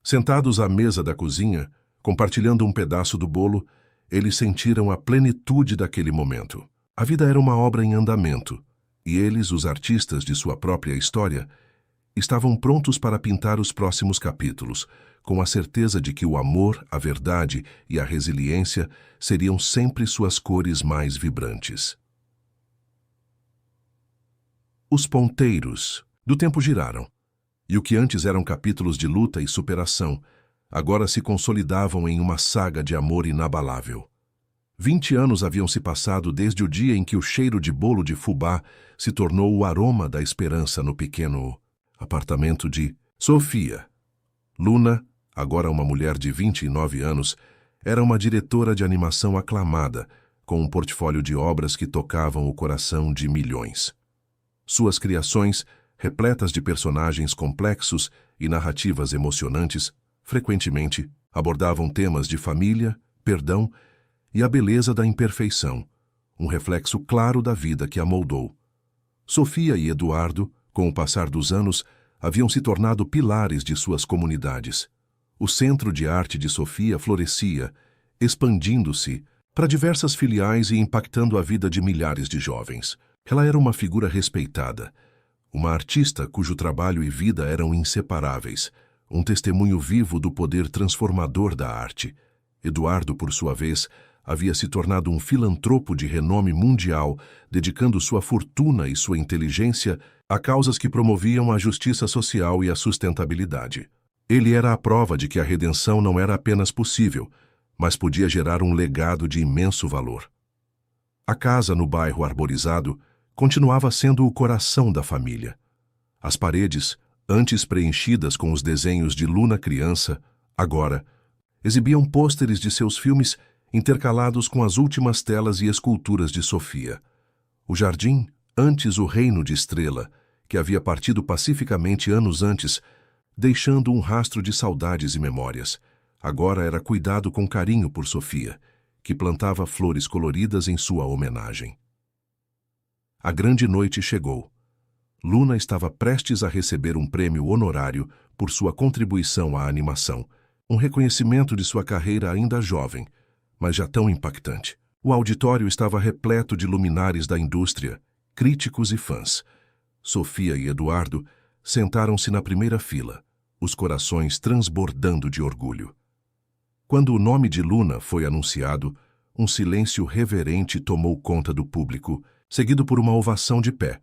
Sentados à mesa da cozinha, compartilhando um pedaço do bolo, eles sentiram a plenitude daquele momento. A vida era uma obra em andamento, e eles, os artistas de sua própria história, estavam prontos para pintar os próximos capítulos, com a certeza de que o amor, a verdade e a resiliência seriam sempre suas cores mais vibrantes. Os ponteiros do tempo giraram, e o que antes eram capítulos de luta e superação, agora se consolidavam em uma saga de amor inabalável. 20 anos haviam se passado desde o dia em que o cheiro de bolo de fubá se tornou o aroma da esperança no pequeno apartamento de Sofia. Luna, agora uma mulher de 29 anos, era uma diretora de animação aclamada, com um portfólio de obras que tocavam o coração de milhões. Suas criações, repletas de personagens complexos e narrativas emocionantes, frequentemente abordavam temas de família, perdão e a beleza da imperfeição, um reflexo claro da vida que a moldou. Sofia e Eduardo, com o passar dos anos, haviam se tornado pilares de suas comunidades. O Centro de Arte de Sofia florescia, expandindo-se para diversas filiais e impactando a vida de milhares de jovens. Ela era uma figura respeitada, uma artista cujo trabalho e vida eram inseparáveis, um testemunho vivo do poder transformador da arte. Eduardo, por sua vez, havia se tornado um filantropo de renome mundial, dedicando sua fortuna e sua inteligência a causas que promoviam a justiça social e a sustentabilidade. Ele era a prova de que a redenção não era apenas possível, mas podia gerar um legado de imenso valor. A casa no bairro arborizado continuava sendo o coração da família. As paredes, antes preenchidas com os desenhos de Luna criança, agora exibiam pôsteres de seus filmes intercalados com as últimas telas e esculturas de Sofia. O jardim, antes o reino de Estrela, que havia partido pacificamente anos antes, deixando um rastro de saudades e memórias, agora era cuidado com carinho por Sofia, que plantava flores coloridas em sua homenagem. A grande noite chegou. Luna estava prestes a receber um prêmio honorário por sua contribuição à animação, um reconhecimento de sua carreira ainda jovem, mas já tão impactante. O auditório estava repleto de luminares da indústria, críticos e fãs. Sofia e Eduardo sentaram-se na primeira fila, os corações transbordando de orgulho. Quando o nome de Luna foi anunciado, um silêncio reverente tomou conta do público, seguido por uma ovação de pé.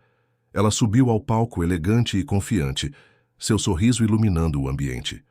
Ela subiu ao palco elegante e confiante, seu sorriso iluminando o ambiente.